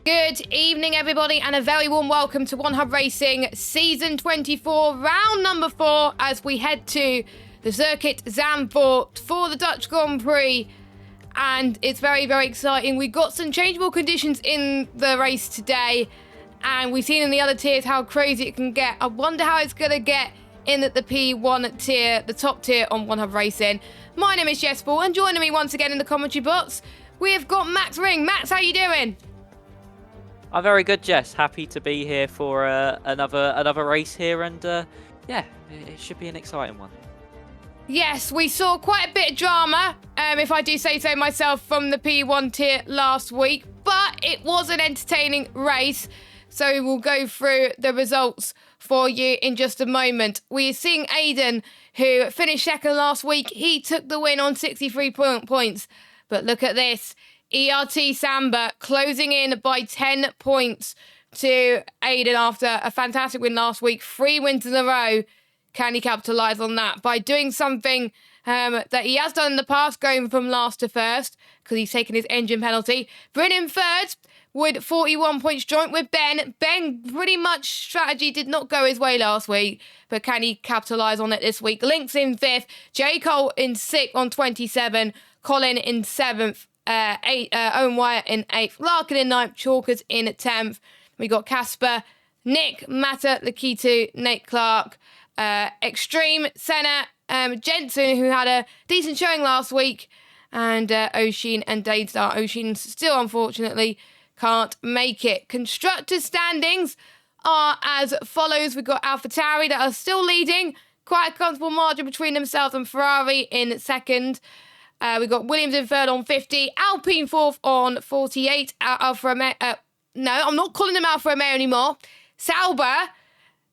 Good evening, everybody, and a very warm welcome to One Hub Racing Season 24, round number 4, as we head to the circuit Zandvoort for the Dutch Grand Prix. And it's very, very exciting. We've got some changeable conditions in the race today, and we've seen in the other tiers how crazy it can get. I wonder how it's going to get in at the P1 tier, the top tier on One Hub Racing. My name is GeForce, and joining me once again in the commentary box, we've got Max Ring. Max, how you doing? I'm very good, Jess. Happy to be here for another race here, and yeah, it should be an exciting one. Yes, we saw quite a bit of drama, if I do say so myself, from the P1 tier last week, but it was an entertaining race, so we'll go through the results for you in just a moment. We're seeing Aiden, who finished second last week. He took the win on 63 points, but look at this. ERT Samba closing in by 10 points to Aiden after a fantastic win last week. 3 wins in a row. Can he capitalise on that by doing something that he has done in the past, going from last to first, because he's taken his engine penalty. Bryn in third with 41 points, joint with Ben. Ben, pretty much strategy did not go his way last week, but can he capitalise on it this week? Link's in 5th, J. Cole in 6th on 27, Colin in 7th. Owen Wyatt in 8th, Larkin in 9th, Chalkers in 10th. We got Casper, Nick, Matta, Lakitu, Nate Clark, Extreme, Senna, Jensen, who had a decent showing last week, and Oshin and Daystar. Oshin still, unfortunately, can't make it. Constructor standings are as follows. We've got AlphaTauri that are still leading, quite a comfortable margin between themselves and Ferrari in second. We've got Williams in third on 50, Alpine fourth on 48, Alfa Romeo, no, I'm not calling them Alfa Romeo anymore, Sauber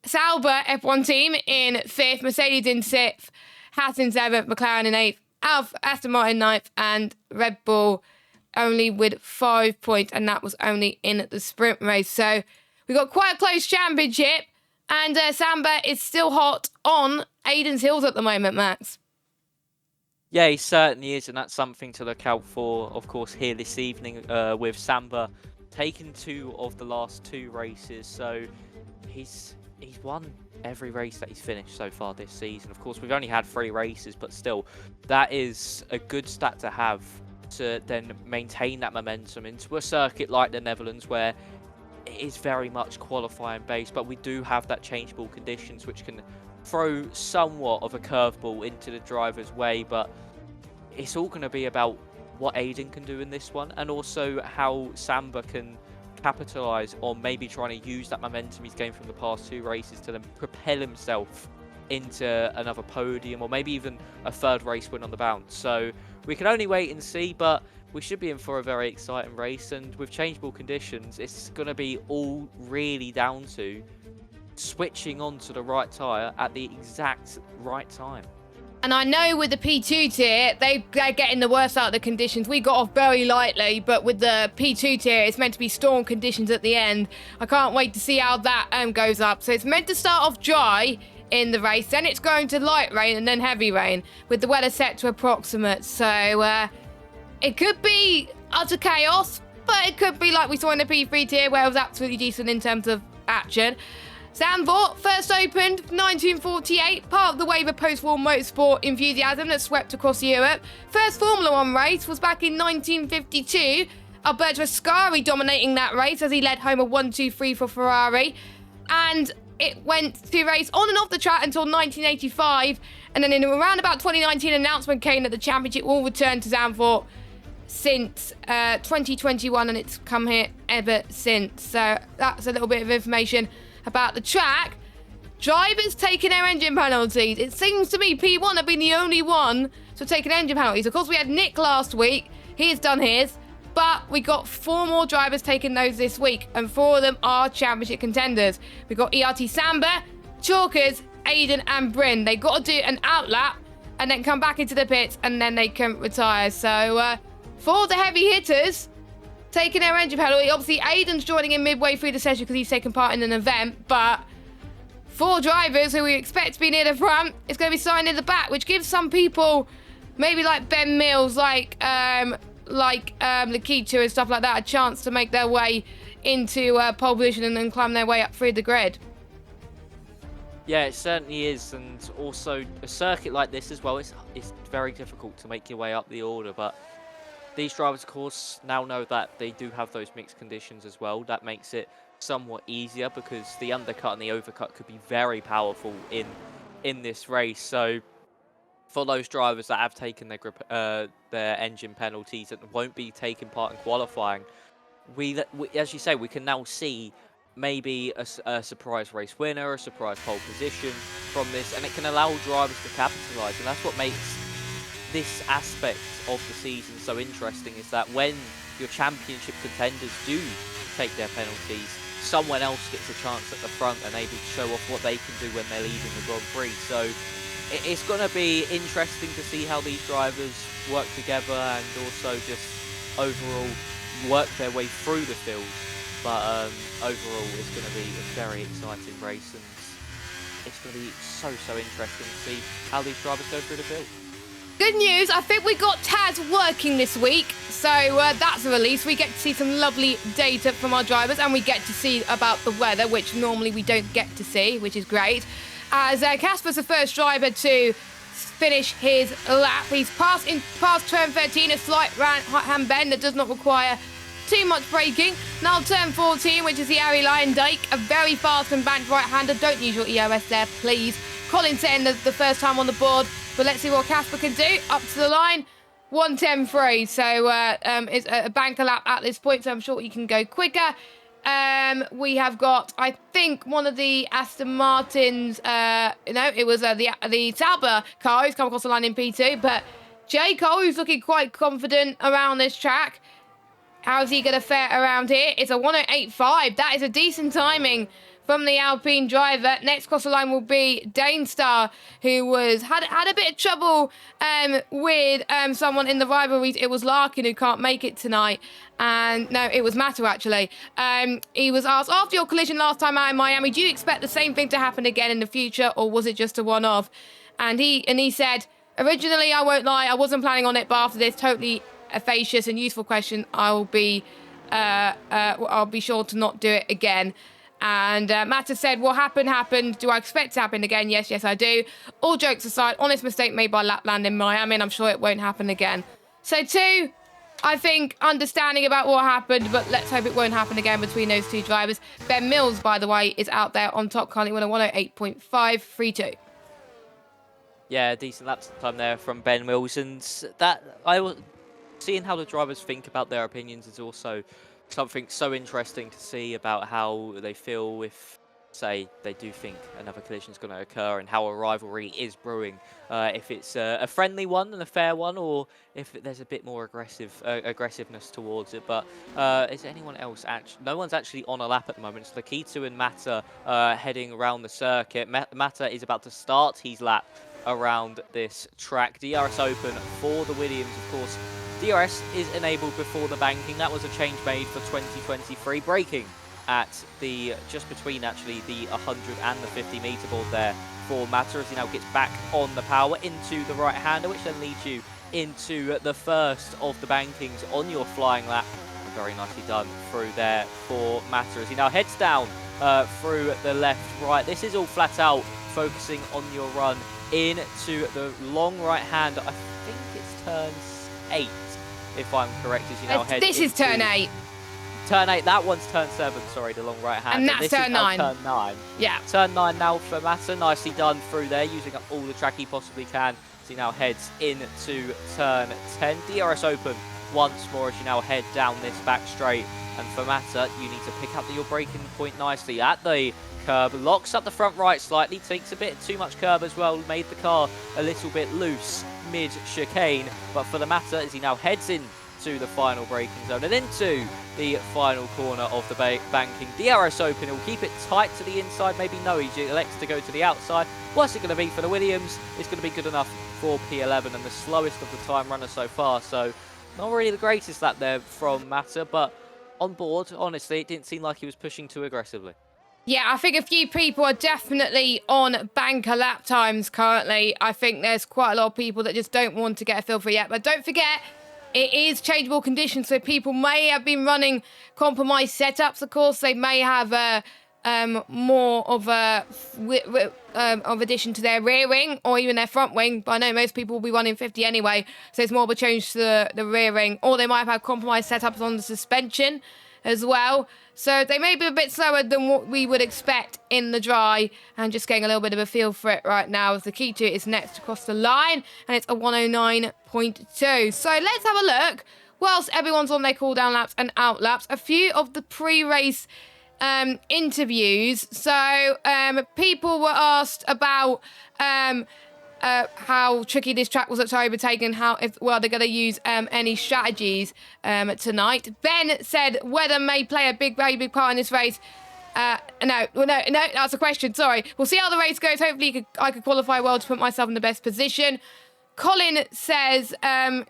F1 team in 5th, Mercedes in 6th, Haas in 7th, McLaren in 8th, Aston Martin 9th, and Red Bull only with 5 points, and that was only in the sprint race. So we've got quite a close championship, and Samba is still hot on Aiden's heels at the moment, Max. Yeah, he certainly is, and that's something to look out for, of course, here this evening with Samba taking 2 of the last 2 races. So he's won every race that he's finished so far this season. Of course, we've only had 3 races, but still, that is a good stat to have to then maintain that momentum into a circuit like the Netherlands, where it is very much qualifying based, but we do have that changeable conditions, which can throw somewhat of a curveball into the driver's way. But it's all going to be about what Aiden can do in this one, and also how Samba can capitalise on maybe trying to use that momentum he's gained from the past 2 races to then propel himself into another podium, or maybe even a 3rd race win on the bounce. So we can only wait and see, but we should be in for a very exciting race, and with changeable conditions, it's going to be all really down to switching on to the right tyre at the exact right time. And I know with the P2 tier, they're getting the worst out of the conditions. We got off very lightly, but with the P2 tier, it's meant to be storm conditions at the end. I can't wait to see how that goes up. So it's meant to start off dry in the race, then it's going to light rain and then heavy rain, with the weather set to approximate. So it could be utter chaos, but it could be like we saw in the P3 tier, where it was absolutely decent in terms of action. Zandvoort first opened 1948, part of the wave of post-war motorsport enthusiasm that swept across Europe. First Formula One race was back in 1952. Alberto Ascari dominating that race as he led home a 1-2-3 for Ferrari. And it went to race on and off the track until 1985. And then in around about 2019, announcement came that the championship will return to Zandvoort since 2021, and it's come here ever since. So that's a little bit of information about the track. Drivers taking their engine penalties. It seems to me P1 have been the only one to take an engine penalties. Of course, we had Nick last week. He has done his. But we got 4 more drivers taking those this week, and 4 of them are championship contenders. We've got ERT Samba, Chalkers, Aiden, and Bryn. They've got to do an outlap and then come back into the pits, and then they can retire. So for the heavy hitters taking their engine penalty, obviously Aiden's joining in midway through the session because he's taking part in an event, but 4 drivers who we expect to be near the front, it's going to be signed in the back, which gives some people, maybe like Ben Mills, like Lakitu and stuff like that, a chance to make their way into pole position and then climb their way up through the grid. Yeah, it certainly is, and also a circuit like this as well, it's very difficult to make your way up the order, but these drivers, of course, now know that they do have those mixed conditions as well. That makes it somewhat easier because the undercut and the overcut could be very powerful in this race. So for those drivers that have taken their engine penalties and won't be taking part in qualifying, we as you say, we can now see maybe a surprise race winner, a surprise pole position from this, and it can allow drivers to capitalise, and that's what makes this aspect of the season so interesting, is that when your championship contenders do take their penalties, someone else gets a chance at the front and able to show off what they can do when they're leading the Grand Prix. So it's going to be interesting to see how these drivers work together and also just overall work their way through the field. But overall, it's going to be a very exciting race, and it's going to be so interesting to see how these drivers go through the field. Good news, I think we got Taz working this week, so that's a release. We get to see some lovely data from our drivers, and we get to see about the weather, which normally we don't get to see, which is great. As Casper's the first driver to finish his lap. He's past turn 13, a slight right-hand bend that does not require too much braking. Now turn 14, which is the Ari Lion Dyke, a very fast and banked right-hander. Don't use your EOS there, please. Colin saying the first time on the board, but let's see what Casper can do. Up to the line, 1:10.3. So it's a banker lap at this point, so I'm sure he can go quicker. We have got, I think, one of the Aston Martins, it was the Sauber car who's come across the line in P2, but J. Cole, who's looking quite confident around this track. How's he going to fare around here? It's a 1:08.5. That is a decent timing from the Alpine driver. Next across the line will be Danestar, who had a bit of trouble with someone in the rivalries. It was Larkin who can't make it tonight. And no, it was Mata actually. He was asked, after your collision last time out in Miami, do you expect the same thing to happen again in the future, or was it just a one-off? And he said, originally, I won't lie, I wasn't planning on it, but after this totally efficacious and useful question, I'll be sure to not do it again. And Mata said, what happened. Do I expect it to happen again? Yes, I do. All jokes aside, honest mistake made by Lapland in Miami, and I'm sure it won't happen again. So 2, I think, understanding about what happened, but let's hope it won't happen again between those two drivers. Ben Mills, by the way, is out there on top currently with a 1:08.532. Yeah, decent lap time there from Ben Mills, and seeing how the drivers think about their opinions is also something so interesting to see, about how they feel if, say, they do think another collision is going to occur, and how a rivalry is brewing. If it's a friendly one and a fair one, or if there's a bit more aggressiveness towards it. But is anyone else actually? No one's actually on a lap at the moment. It's Lakitu and Mata heading around the circuit. Mata is about to start his lap around this track. DRS open for the Williams, of course. DRS is enabled before the banking. That was a change made for 2023. Braking at just between actually the 100 and the 50 meter board there for Mata, as he now gets back on the power into the right hander, which then leads you into the first of the bankings on your flying lap. Very nicely done through there for Mata, as he now heads down through the left right. This is all flat out focusing on your run into the long right hand. I think it's turn 8, if I'm correct, as you now head This is turn 8. Turn 8, that one's turn 7, sorry, the long right hand. And that's this turn is now 9. Turn 9. Yeah. Turn 9 now for Mata, nicely done through there, using up all the track he possibly can. So he now heads into turn 10. DRS open once more as you now head down this back straight. And for Mata, you need to pick up your braking point nicely at the curb, locks up the front right slightly, takes a bit too much curb as well, made the car a little bit loose mid-chicane. But for the Mata, as he now heads in to the final braking zone and into the final corner of the banking. DRS open, he'll keep it tight to the inside, maybe no, he elects to go to the outside. What's it going to be for the Williams? It's going to be good enough for P11 and the slowest of the time runner so far, so not really the greatest lap there from Mata, but on board, honestly, it didn't seem like he was pushing too aggressively. Yeah, I think a few people are definitely on banker lap times currently. I think there's quite a lot of people that just don't want to get a feel for it yet. But don't forget, it is changeable conditions, so people may have been running compromised setups. Of course, they may have more of a of addition to their rear wing or even their front wing. But I know most people will be running 50 anyway, so it's more of a change to the rear wing. Or they might have had compromised setups on the suspension as well. So they may be a bit slower than what we would expect in the dry, and just getting a little bit of a feel for it right now, as the key to it is next across the line, and it's a 109.2. So let's have a look. Whilst everyone's on their cool down laps and out laps, a few of the pre-race interviews. So people were asked about how tricky this track was at overtaking, if they're going to use any strategies tonight. Ben said weather may play a very big part in this race. No, that's a question. Sorry. We'll see how the race goes. Hopefully I could qualify well to put myself in the best position. Colin says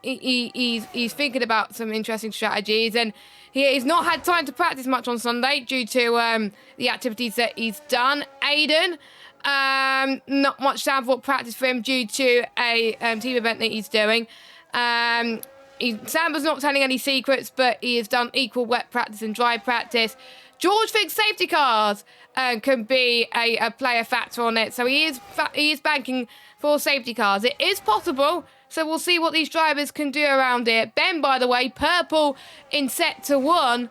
he's thinking about some interesting strategies, and he's not had time to practice much on Sunday due to the activities that he's done. Aiden, not much sample practice for him due to a team event that he's doing. Samba's not telling any secrets, but he has done equal wet practice and dry practice. George thinks safety cars can be a player factor on it, so he is banking for safety cars. It is possible, so we'll see what these drivers can do around it. Ben, by the way, purple in sector 1.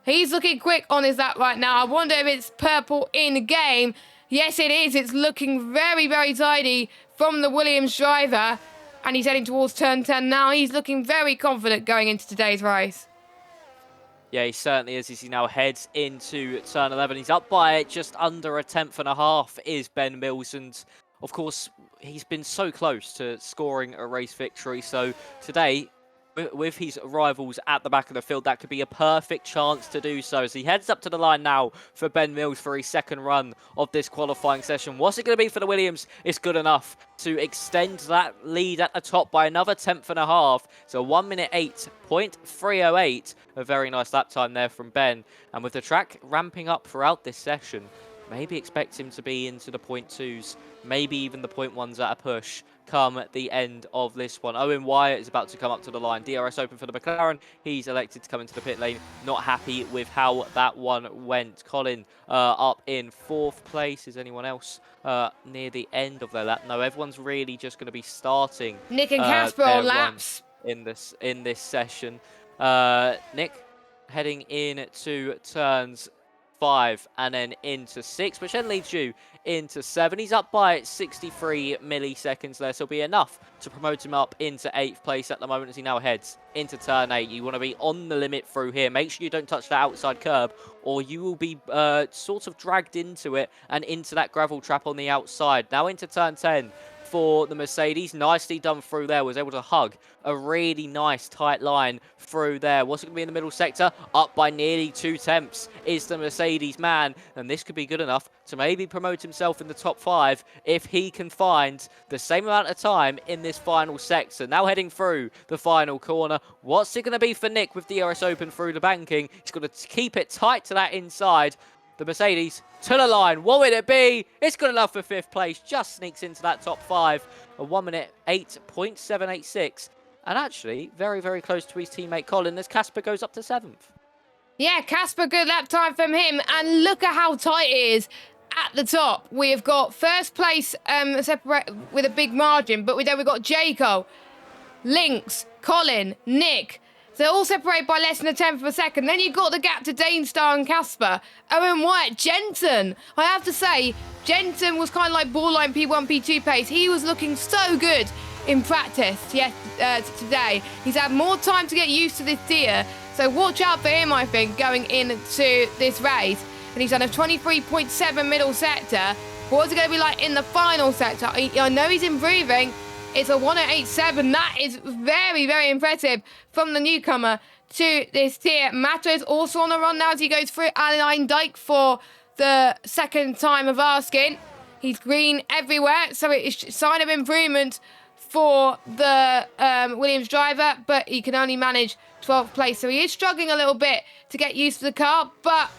He's looking quick on his lap right now. I wonder if it's purple in game. Yes, it is. It's looking very, very tidy from the Williams driver, and he's heading towards turn 10 now. He's looking very confident going into today's race. Yeah, he certainly is as he now heads into turn 11. He's up by just under a tenth and a half is Ben Mills, and of course he's been so close to scoring a race victory. So today, with his rivals at the back of the field, that could be a perfect chance to do so. As he heads up to the line now for Ben Mills for his second run of this qualifying session. What's it going to be for the Williams? It's good enough to extend that lead at the top by another tenth and a half. So 1 minute 8.308. A very nice lap time there from Ben. And with the track ramping up throughout this session, maybe expect him to be into the 0.2s, maybe even the 0.1s at a push come the end of this one. Owen Wyatt is about to come up to the line. DRS open for the McLaren. He's elected to come into the pit lane. Not happy with how that one went. Colin up in 4th place. Is anyone else near the end of their lap? No, everyone's really just going to be starting. Nick and Casper on laps in this session. Nick heading in to turns 5 and then into 6, which then leads you into 7. He's up by 63 milliseconds there, so it'll be enough to promote him up into 8th place at the moment as he now heads into turn 8. You want to be on the limit through here. Make sure you don't touch that outside curb, or you will be sort of dragged into it and into that gravel trap on the outside. Now into turn 10 for the Mercedes. Nicely done through there. Was able to hug a really nice tight line through there. What's it going to be in the middle sector? Up by nearly 2 tenths is the Mercedes man, and this could be good enough to maybe promote himself in the top 5 if he can find the same amount of time in this final sector. Now heading through the final corner. What's it going to be for Nick with DRS open through the banking? He's got to keep it tight to that inside. The Mercedes to the line. What would it be? It's good enough for 5th place. Just sneaks into that top 5. A 1 minute 8.786. And actually, very, very close to his teammate Colin as Casper goes up to 7th. Yeah, Casper, good lap time from him. And look at how tight it is at the top. We have got 1st place separate with a big margin, but we've got Jaco, Lynx, Colin, Nick. They're all separated by less than a tenth of a second. Then you've got the gap to Danestar and Casper. Owen Wyatt, Jensen. I have to say, Jensen was kind of like borderline P1, P2 pace. He was looking so good in practice today. He's had more time to get used to this gear. So watch out for him, I think, going into this race. And he's done a 23.7 middle sector. What's it going to be like in the final sector? I know he's improving. It's a 1.87. That is very, very impressive from the newcomer to this tier. Mato is also on the run now as he goes through Aline Dyke for the second time of asking. He's green everywhere, so it's a sign of improvement for the Williams driver, but he can only manage 12th place. So he is struggling a little bit to get used to the car, but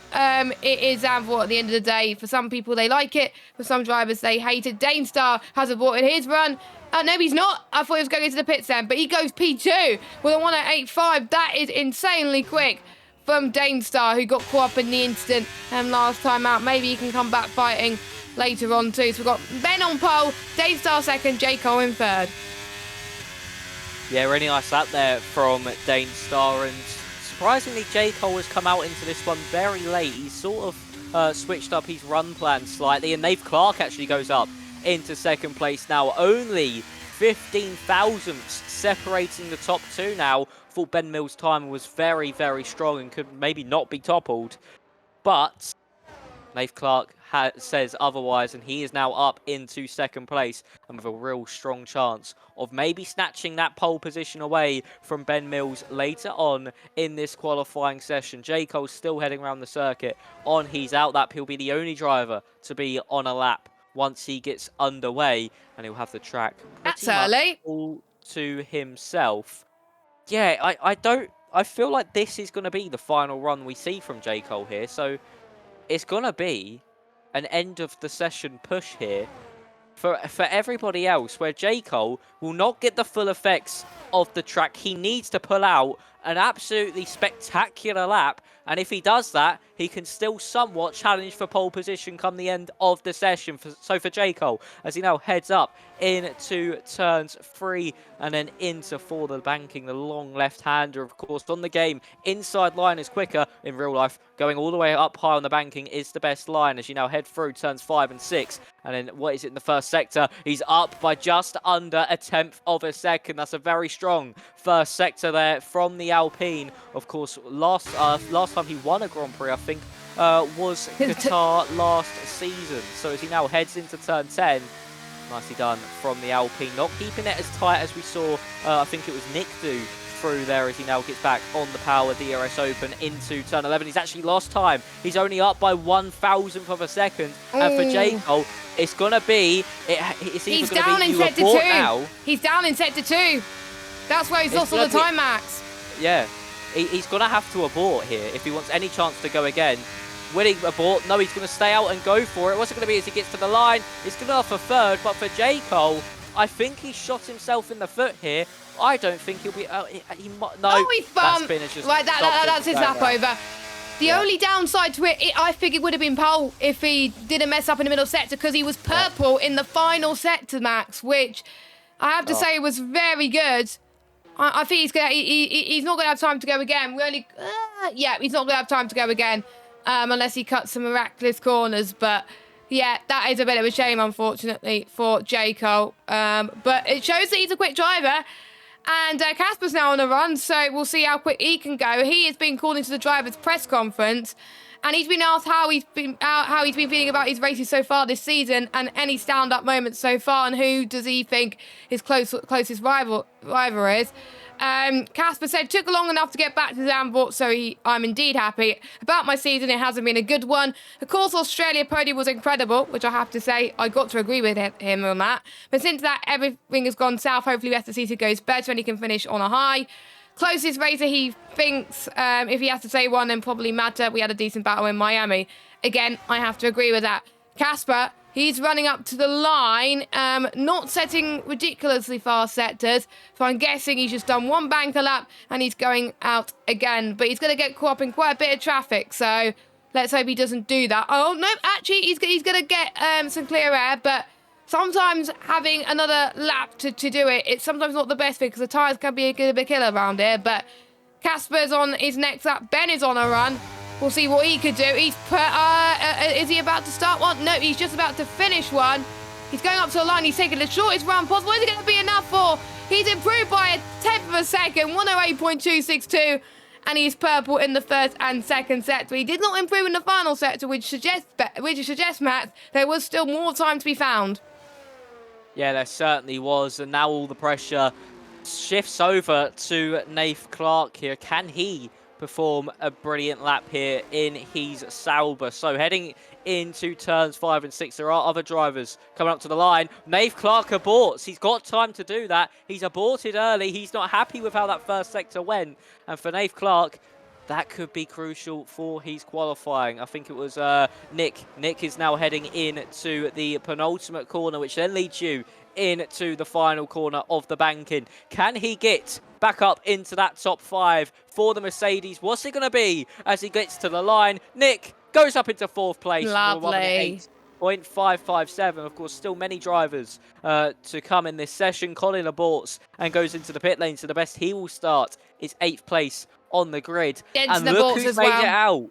it is Zandvoort at the end of the day. For some people, they like it. For some drivers, they hate it. Danestar has aborted his run. No, he's not. I thought he was going into the pits then, but he goes P2 with a 1:08.5. That is insanely quick from Danestar, who got caught up in the incident last time out. Maybe he can come back fighting later on too. So we've got Ben on pole, Danestar second, J. Cole in third. Yeah, really nice lap there from Danestar, and surprisingly J. Cole has come out into this one very late. He's sort of switched up his run plan slightly, and Nave Clark actually goes up into second place now. Only 15 thousandths separating the top two now. Thought Ben Mills' time was very, very strong and could maybe not be toppled, but Nave Clark says otherwise, and he is now up into second place and with a real strong chance of maybe snatching that pole position away from Ben Mills later on in this qualifying session. J. Cole's still heading around the circuit on his out lap. He'll be the only driver to be on a lap once he gets underway, and he'll have the track That's early. all to himself. Yeah, I feel like this is going to be the final run we see from J. Cole here, so it's going to be an end of the session push here for everybody else, where J. Cole will not get the full effects of the track. He needs to pull out an absolutely spectacular lap, and if he does that, he can still somewhat challenge for pole position come the end of the session. So for J. Cole, as he now heads up into turns 3 and then into 4, the banking, the long left-hander, of course, on the game. Inside line is quicker in real life. Going all the way up high on the banking is the best line as you now head through turns 5 and 6. And then, what is it in the first sector? He's up by just under a 1/10 of a second. That's a very strong first sector there from the Alpine. Of course, last time he won a Grand Prix, I think, was Qatar last season. So as he now heads into turn 10, nicely done from the Alpine. Not keeping it as tight as we saw, I think it was Nick do through there as he now gets back on the power DRS Open into turn 11. He's actually lost time. He's only up by 1/1000th of a second. And for J. Cole, it's going to be, it's either going to be you abort now. He's down in sector 2. That's where he's lost all the time, Max. Yeah, he's going to have to abort here if he wants any chance to go again. Will he abort? No, he's going to stay out and go for it. What's it going to be as he gets to the line? It's going to offer third, but for J. Cole, I think he shot himself in the foot here. I don't think he'll be... he might, no, he's bumped. Right, that's his lap over. The only downside to it, I think it would have been pole if he didn't mess up in the middle sector, because he was purple in the final sector, Max, which I have to say was very good. I think he's not going to have time to go again. He's not going to have time to go again unless he cuts some miraculous corners. But yeah, that is a bit of a shame, unfortunately, for J. Cole. But it shows that he's a quick driver. And Casper's now on a run, so we'll see how quick he can go. He has been called into the driver's press conference, and he's been asked how he's been feeling about his races so far this season, and any stand-up moments so far, and who does he think his closest rival is. Casper said, took long enough to get back to Zandvoort, so I'm indeed happy about my season. It hasn't been a good one. Of course, Australia podium was incredible, which I have to say, I got to agree with him on that. But since that, everything has gone south. Hopefully, Western Season goes better and he can finish on a high. Closest racer he thinks, if he has to say one, then probably Mata. We had a decent battle in Miami. Again, I have to agree with that. Casper, he's running up to the line, not setting ridiculously fast sectors. So I'm guessing he's just done one banker lap and he's going out again. But he's going to get caught up in quite a bit of traffic. So let's hope he doesn't do that. Oh, no, actually, he's going to get some clear air. But sometimes having another lap to do it, it's sometimes not the best thing because the tyres can be a bit of a killer around here. But Casper's on his next lap. Ben is on a run. We'll see what he could do. Is he about to start one? No, he's just about to finish one. He's going up to the line. He's taking the shortest run possible. Is it going to be enough for? He's improved by a 1/10 of a second, 1:08.262. And he's purple in the first and second sector. He did not improve in the final sector, which suggests, Matt, there was still more time to be found. Yeah, there certainly was. And now all the pressure shifts over to Nath Clark here. Can he perform a brilliant lap here in his Sauber. So heading into turns 5 and 6, there are other drivers coming up to the line. Nave Clark aborts. He's got time to do that. He's aborted early. He's not happy with how that first sector went. And for Nave Clark, that could be crucial for his qualifying. I think it was Nick. Nick is now heading into the penultimate corner, which then leads you into the final corner of the banking. Can he get back up into that top 5 for the Mercedes? What's it going to be as he gets to the line? Nick goes up into 4th place. Lovely. 0.557. Of course, still many drivers to come in this session. Colin aborts and goes into the pit lane, so the best he will start is 8th place on the grid. Jensen And look aborts who's as made well. it out.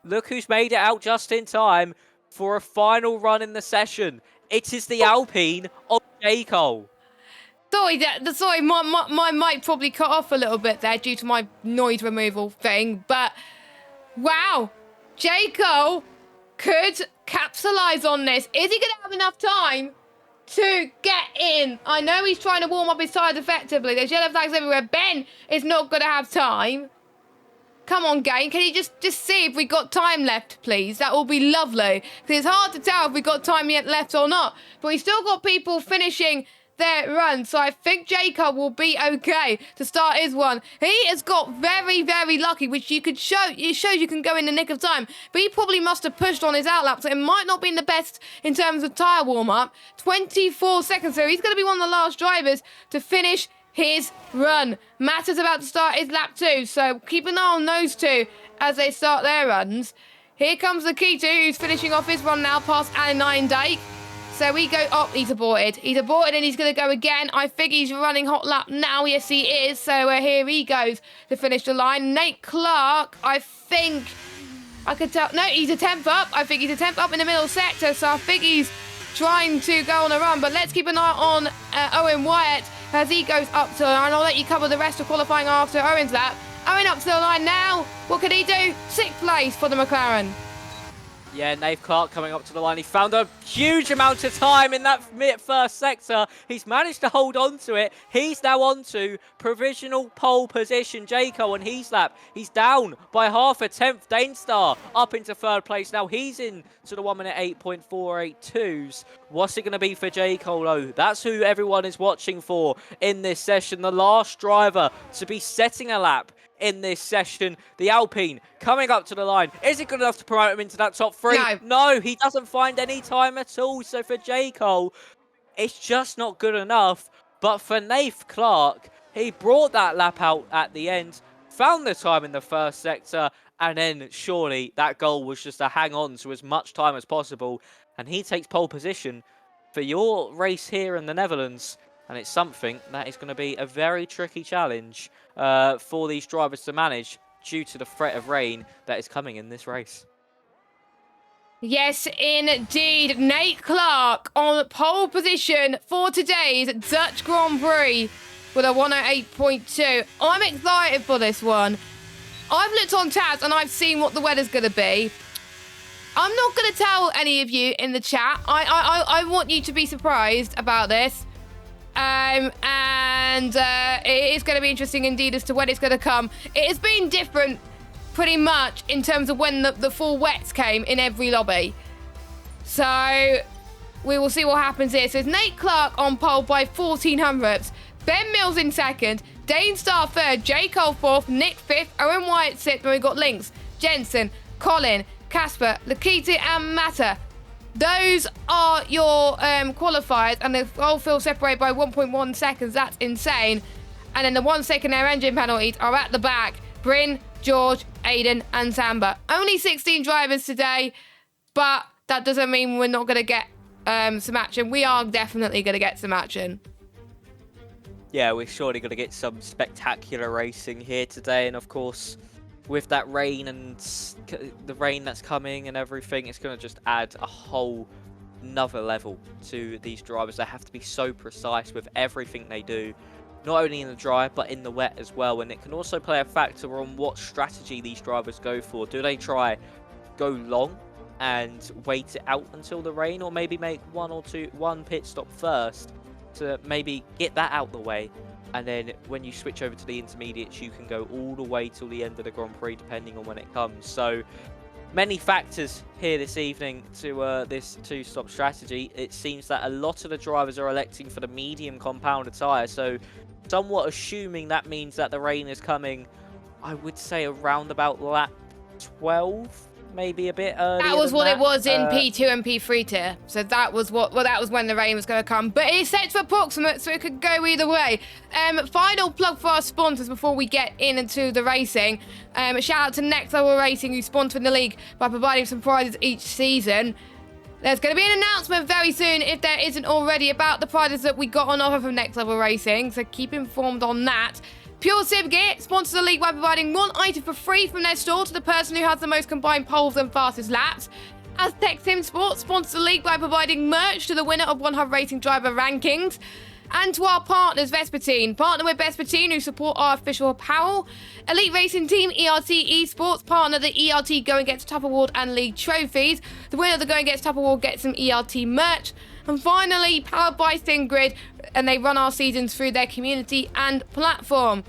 Look who's made it out just in time for a final run in the session. It is the Alpine of J. Cole. Sorry, my mic probably cut off a little bit there due to my noise removal thing, but wow, J. Cole could capitalise on this. Is he going to have enough time to get in? I know he's trying to warm up his tyres effectively. There's yellow flags everywhere. Ben is not going to have time. Come on, game. Can you just see if we got time left, please? That will be lovely. Because it's hard to tell if we got time yet left or not. But we still got people finishing their run. So I think Jacob will be okay to start his one. He has got very, very lucky, which you could show. It shows you can go in the nick of time. But he probably must have pushed on his outlap. So it might not be the best in terms of tyre warm-up. 24 seconds. So he's going to be one of the last drivers to finish his run. Matt is about to start his lap 2, so keep an eye on those two as they start their runs. Here comes the Keto, who's finishing off his run now past Alan Dake. So we go, oh, he's aborted. He's aborted and he's going to go again. I think he's running hot lap now. Yes, he is. So here he goes to finish the line. Nate Clark, I think, I could tell, no, he's a 10th up. I think he's a 10th up in the middle sector, so I think he's trying to go on a run. But let's keep an eye on Owen Wyatt as he goes up to the line. I'll let you cover the rest of qualifying after Owen's lap. Owen up to the line now. What could he do? 6th place for the McLaren. Yeah, Nave Clark coming up to the line. He found a huge amount of time in that first sector. He's managed to hold on to it. He's now on to provisional pole position. Jaco on his lap. He's down by half a 10th. Danestar up into 3rd place. Now he's in to the 1 minute 8.482s. What's it going to be for J. Colo? That's who everyone is watching for in this session. The last driver to be setting a lap in this session. The Alpine coming up to the line. Is it good enough to promote him into that top 3? No, he doesn't find any time at all. So for J. Cole, it's just not good enough. But for Nath Clark, he brought that lap out at the end, found the time in the first sector, and then surely that goal was just to hang on to as much time as possible. And he takes pole position for your race here in the Netherlands. And it's something that is going to be a very tricky challenge for these drivers to manage due to the threat of rain that is coming in this race. Yes, indeed. Nate Clark on pole position for today's Dutch Grand Prix with a 108.2. I'm excited for this one. I've looked on tabs and I've seen what the weather's going to be. I'm not going to tell any of you in the chat. I want you to be surprised about this. It is going to be interesting indeed as to when it's going to come. It has been different pretty much in terms of when the full wets came in every lobby. So we will see what happens here. So it's Nate Clark on pole by 1400ths. Ben Mills in 2nd. Dane Starr 3rd. J. Cole 4th. Nick 5th. Owen Wyatt 6th. And we've got Links, Jensen, Colin, Casper, Lakita and Matta. Those are your qualifiers, and the whole field separated by 1.1 seconds. That's insane. And then the 1 second air engine penalties are at the back. Bryn, George, Aiden, and Samba. Only 16 drivers today, but that doesn't mean we're not going to get some action. We are definitely going to get some action. Yeah, we're surely going to get some spectacular racing here today, and of course, with that rain and the rain that's coming and everything, it's going to just add a whole another level to these drivers. They have to be so precise with everything they do, not only in the dry but in the wet as well. And it can also play a factor on what strategy these drivers go for. Do they try go long and wait it out until the rain, or maybe make one pit stop first to maybe get that out the way And then when you switch over to the intermediates, you can go all the way till the end of the Grand Prix, depending on when it comes. So many factors here this evening to this two-stop strategy. It seems that a lot of the drivers are electing for the medium compounder tyre. So somewhat assuming that means that the rain is coming, I would say around about lap 12. Maybe a bit earlier. That was what it was in P2 and P3 tier. So that was that was when the rain was going to come. But it's set to approximate, so it could go either way. Final plug for our sponsors before we get into the racing. Shout out to Next Level Racing, who sponsored the league by providing some prizes each season. There's going to be an announcement very soon, if there isn't already, about the prizes that we got on offer from Next Level Racing. So keep informed on that. Pure Sim Gear sponsors the league by providing one item for free from their store to the person who has the most combined poles and fastest laps. Aztec Sim Sports sponsors the league by providing merch to the winner of 100 Racing Driver Rankings. And to our partners, Vespertine. Partner with Vespertine, who support our official apparel. Elite Racing Team, ERT Esports. Partner the ERT Go and Gets Tough Award and League trophies. The winner of the Go and Gets Tough Award gets some ERT merch. And finally, powered by SingGrid, and they run our seasons through their community and platform.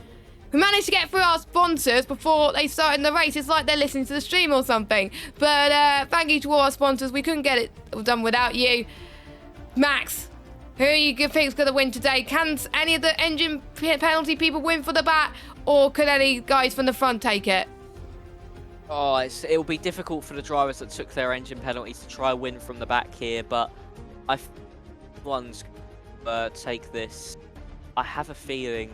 We managed to get through our sponsors before they started the race. It's like they're listening to the stream or something. But thank you to all our sponsors. We couldn't get it done without you. Max, who you think's going to win today? Can any of the engine penalty people win for the back? Or could any guys from the front take it? Oh, it'll be difficult for the drivers that took their engine penalties to try win from the back here, but one's take this. I have a feeling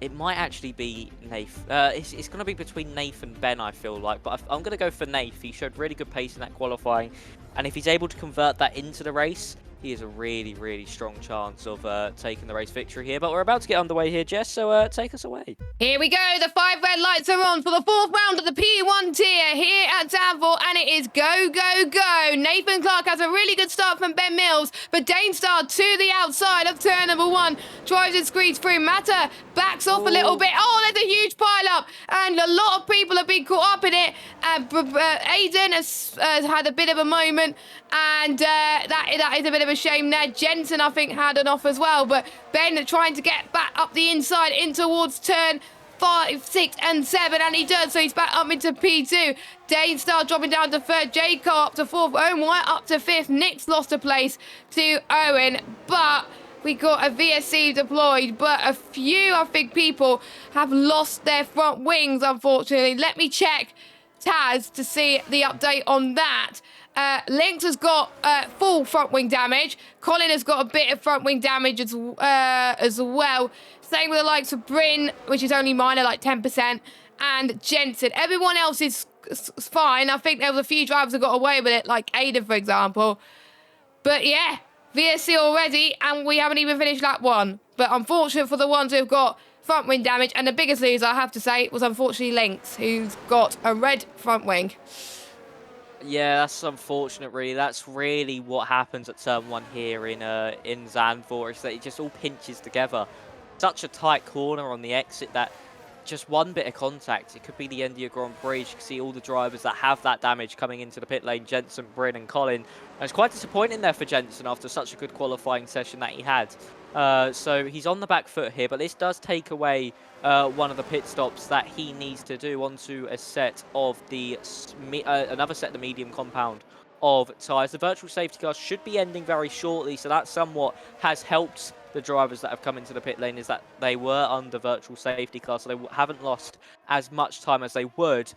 it might actually be Nath. It's going to be between Nath and Ben, I feel like, but I'm going to go for Nath. He showed really good pace in that qualifying, and if he's able to convert that into the race, he has a really, really strong chance of taking the race victory here. But we're about to get underway here, Jess, so take us away. Here we go. The 5 red lights are on for the 4th round of the P1 tier here at Danville, and it is go, go, go. Nathan Clark has a really good start from Ben Mills, but Danestar to the outside of turn number 1. Tries to squeeze through. Matter backs off a little bit. Oh, there's a huge pile-up, and a lot of people have been caught up in it. Aiden has had a bit of a moment, and that is a bit of a shame there. Jensen, I think, had an off as well, but Ben trying to get back up the inside in towards turn 5, 6, and 7, and he does, so he's back up into P2. Danestar dropping down to 3rd, Jacob up to 4th, Owen White up to 5th, Nick's lost a place to Owen, but we got a VSC deployed, but a few, I think, people have lost their front wings, unfortunately. Let me check Taz to see the update on that. Lynx has got full front wing damage. Colin has got a bit of front wing damage as well. Same with the likes of Bryn, which is only minor, like 10%, and Jensen. Everyone else is fine. I think there was a few drivers that got away with it, like Ada, for example. But yeah, VSC already, and we haven't even finished lap 1. But unfortunate for the ones who've got front wing damage, and the biggest loser, I have to say, was unfortunately Lynx, who's got a red front wing. Yeah, that's unfortunate, really. That's really what happens at turn 1 here in Zandvoort, is that it just all pinches together. Such a tight corner on the exit that just one bit of contact, it could be the end of your Grand Prix. You can see all the drivers that have that damage coming into the pit lane, Jensen, Bryn and Colin. And it's quite disappointing there for Jensen after such a good qualifying session that he had. So he's on the back foot here, but this does take away one of the pit stops that he needs to do onto a set of the another set of the medium compound of tyres. The virtual safety car should be ending very shortly, so that somewhat has helped the drivers that have come into the pit lane, is that they were under virtual safety car, so they haven't lost as much time as they would.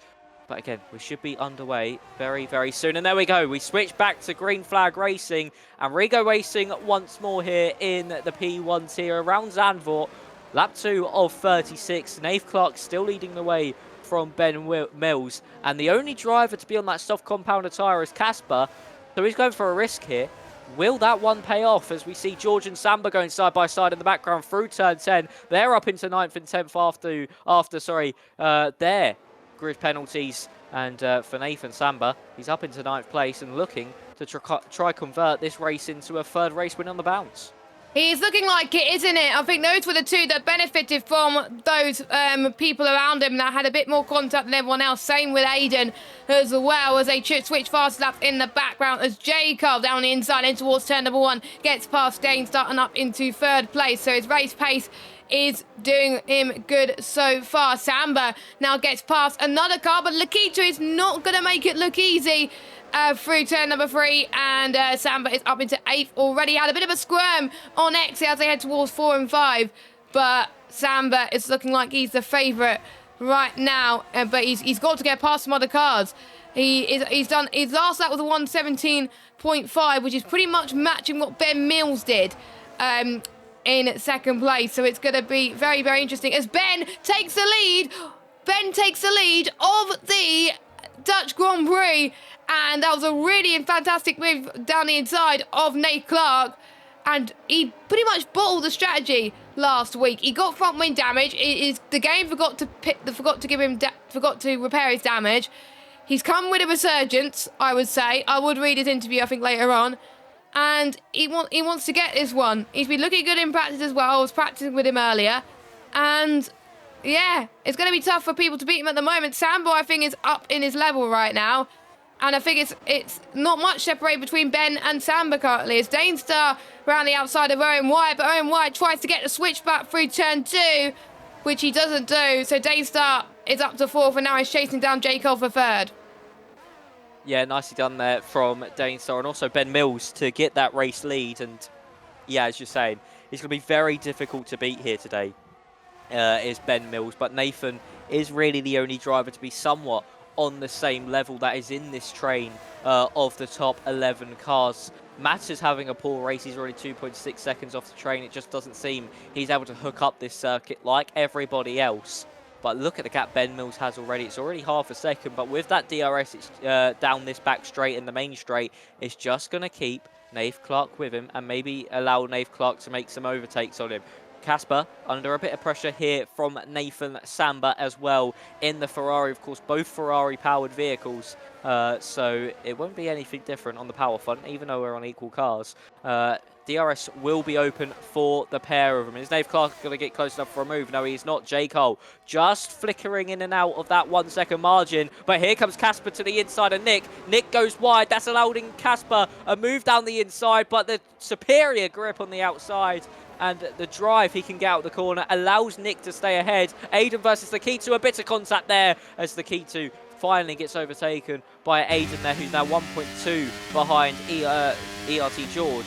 But again, we should be underway very, very soon. And there we go. We switch back to Green Flag Racing and Rigo Racing once more here in the P1 tier around Zandvoort. Lap 2 of 36. Nath Clark still leading the way from Ben Mills. And the only driver to be on that soft compounder tyre is Casper. So he's going for a risk here. Will that one pay off, as we see George and Samba going side by side in the background through turn 10. They're up into 9th and 10th after their grid penalties. And for Nathan Samba, he's up into 9th place and looking to try convert this race into a 3rd race win on the bounce. He's looking like it, isn't it? I think those were the two that benefited from those people around him that had a bit more contact than everyone else. Same with Aiden as well, as they switch fast laps in the background, as Jacob down the inside in towards turn number 1 gets past Dane, starting up into 3rd place. So his race pace is doing him good so far. Samba now gets past another car, but Lakito is not going to make it look easy through turn number 3, and Samba is up into 8th already. Had a bit of a squirm on X as they head towards 4 and 5, but Samba is looking like he's the favourite right now, but he's got to get past some other cars. He's done his last lap was a 117.5, which is pretty much matching what Ben Mills did in second place. So it's going to be very, very interesting as Ben takes the lead. Ben takes the lead of the Dutch Grand Prix, and that was a really fantastic move down the inside of Nate Clark. And he pretty much bottled the strategy last week. He got front wing damage. The game forgot to repair his damage. He's come with a resurgence, I would say. I would read his interview, I think, later on. And he wants to get this one. He's been looking good in practice as well. I was practicing with him earlier. And yeah, it's going to be tough for people to beat him at the moment. Sambo, I think, is up in his level right now. And I think it's not much separated between Ben and Samba currently. It's Danestar around the outside of Owen White, but Owen White tries to get the switch back through turn 2, which he doesn't do. So Danestar is up to 4th, and now he's chasing down J. Cole for 3rd. Yeah, nicely done there from Danestar and also Ben Mills to get that race lead. And yeah, as you're saying, it's going to be very difficult to beat here today, is Ben Mills. But Nathan is really the only driver to be somewhat on the same level that is in this train of the top 11 cars. Matt is having a poor race. He's already 2.6 seconds off the train. It just doesn't seem he's able to hook up this circuit like everybody else. But look at the gap Ben Mills has already. It's already half a second. But with that DRS, it's down this back straight and the main straight. It's just going to keep Nath Clark with him and maybe allow Nath Clark to make some overtakes on him. Casper under a bit of pressure here from Nathan Samba as well in the Ferrari. Of course, both Ferrari-powered vehicles, so it won't be anything different on the power front, even though we're on equal cars. DRS will be open for the pair of them. Is Nath Clark going to get close enough for a move? No, he's not. J. Cole just flickering in and out of that 1 second margin. But here comes Casper to the inside of Nick. Nick goes wide. That's allowing Casper a move down the inside, but the superior grip on the outside and the drive he can get out the corner allows Nick to stay ahead. Aiden versus the Keto, a bit of contact there as the Keto finally gets overtaken by Aiden there, who's now 1.2 behind ERT George.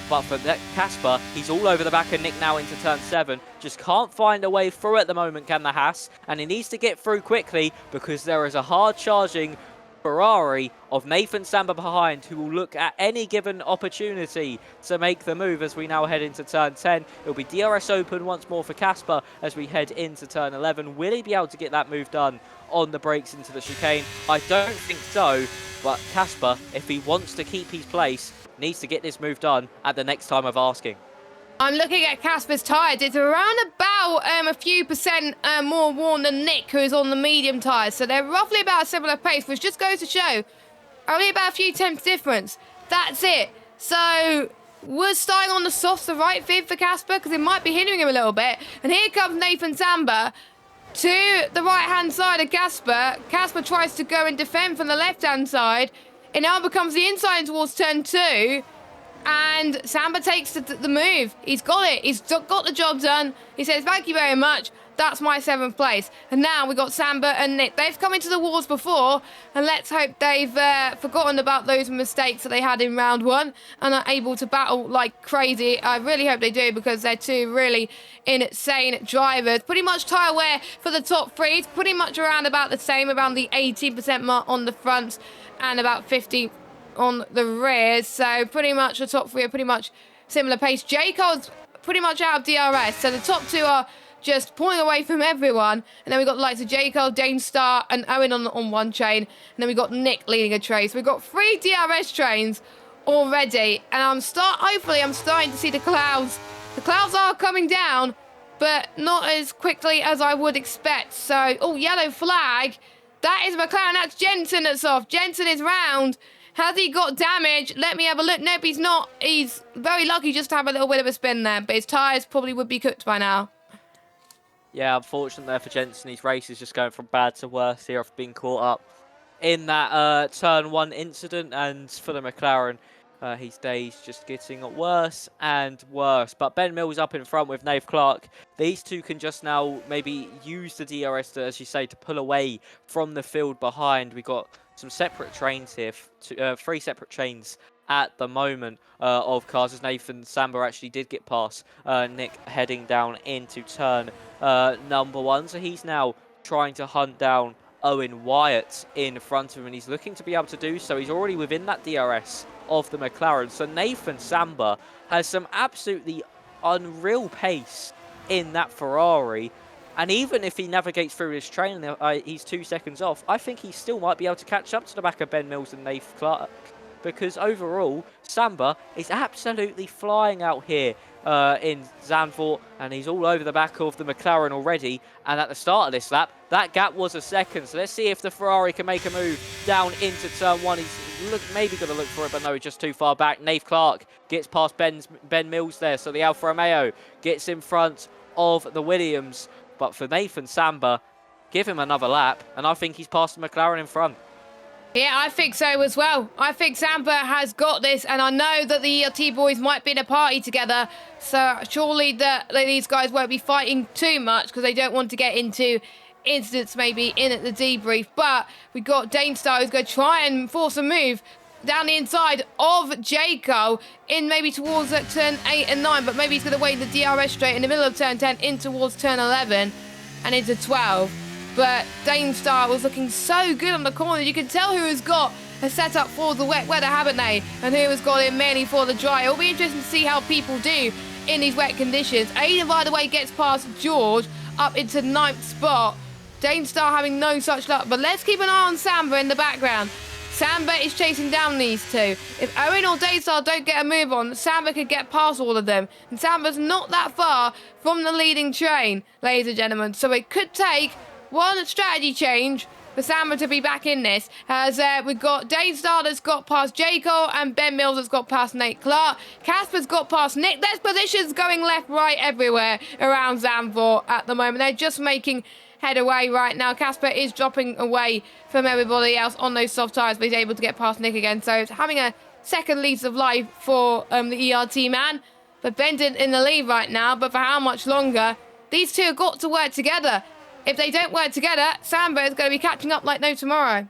But for Casper, he's all over the back of Nick now into turn 7. Just can't find a way through at the moment, can the Haas. And he needs to get through quickly because there is a hard-charging Ferrari of Nathan Samba behind, who will look at any given opportunity to make the move as we now head into turn 10. It'll be DRS open once more for Casper as we head into turn 11. Will he be able to get that move done on the brakes into the chicane? I don't think so, but Casper, if he wants to keep his place, needs to get this move done at the next time of asking. I'm looking at Casper's tyres. It's around about a few percent more worn than Nick, who is on the medium tyres. So they're roughly about a similar pace, which just goes to show only about a few tenths difference. That's it. So was starting on the softs the right fit for Casper? Because it might be hindering him a little bit. And here comes Nathan Samba to the right-hand side of Casper. Casper tries to go and defend from the left-hand side. It now becomes the inside towards turn 2. And Samba takes the move. He's got it. He's got the job done. He says, thank you very much. That's my 7th place. And now we've got Samba and Nick. They've come into the wars before. And let's hope they've forgotten about those mistakes that they had in round 1 and are able to battle like crazy. I really hope they do, because they're two really insane drivers. Pretty much tyre wear for the top 3. It's pretty much around about the same, around the 18% mark on the front and about 50 on the rear. So pretty much the top 3 are pretty much similar pace. J. Cole's pretty much out of DRS. So the top 2 are just pulling away from everyone. And then we've got the likes of J. Cole, Dane Star, and Owen on one train. And then we've got Nick leading a train. So we've got 3 DRS trains already. And hopefully I'm starting to see the clouds. The clouds are coming down, but not as quickly as I would expect. So, oh, yellow flag. That is McLaren. That's Jensen that's off. Jensen is round. Has he got damage? Let me have a look. Nope, he's not. He's very lucky just to have a little bit of a spin there. But his tyres probably would be cooked by now. Yeah, unfortunate there for Jensen. His race is just going from bad to worse here after being caught up in that turn 1 incident. And for the McLaren, His day's just getting worse and worse. But Ben Mills up in front with Nave Clark. These two can just now maybe use the DRS, to, as you say, to pull away from the field behind. We've got some separate trains here, 3 separate chains at the moment of cars, as Nathan Samba actually did get past Nick heading down into turn number 1. So he's now trying to hunt down Owen Wyatt in front of him, and he's looking to be able to do so. He's already within that DRS of the McLaren. So Nathan Samba has some absolutely unreal pace in that Ferrari. And even if he navigates through his train, he's 2 seconds off, I think he still might be able to catch up to the back of Ben Mills and Nate Clark. Because overall, Samba is absolutely flying out here in Zandvoort, and he's all over the back of the McLaren already. And at the start of this lap, that gap was a second. So let's see if the Ferrari can make a move down into turn 1. He's maybe going to look for it, but no, he's just too far back. Nate Clark gets past Ben Mills there, so the Alfa Romeo gets in front of the Williams. But for Nathan Samba, give him another lap, and I think he's past the McLaren in front. Yeah, I think so as well. I think Samba has got this, and I know that the ELT boys might be in a party together, so surely these guys won't be fighting too much because they don't want to get into incidents maybe in at the debrief. But we've got Danestar who's going to try and force a move down the inside of Jaco in maybe towards turn 8 and 9, but maybe he's going to wait the DRS straight in the middle of turn 10 in towards turn 11 and into 12. But Danestar was looking so good on the corner. You can tell who has got a setup for the wet weather, haven't they? And who has got it mainly for the dry. It'll be interesting to see how people do in these wet conditions. Aiden, by the way, gets past George up into 9th spot. Danestar having no such luck. But let's keep an eye on Samba in the background. Samba is chasing down these two. If Owen or Danestar don't get a move on, Samba could get past all of them. And Samba's not that far from the leading train, ladies and gentlemen. So it could take one strategy change for Samba to be back in this, as we've got Danestar that's got past Jaco and Ben Mills that's got past Nate Clark. Casper's got past Nick. There's positions going left, right, everywhere around Zandvoort at the moment. They're just making headway right now. Casper is dropping away from everybody else on those soft tyres, but he's able to get past Nick again. So it's having a second lease of life for the ERT man. But Ben's in the lead right now, but for how much longer? These two have got to work together. If they don't work together, Samba is going to be catching up like no tomorrow.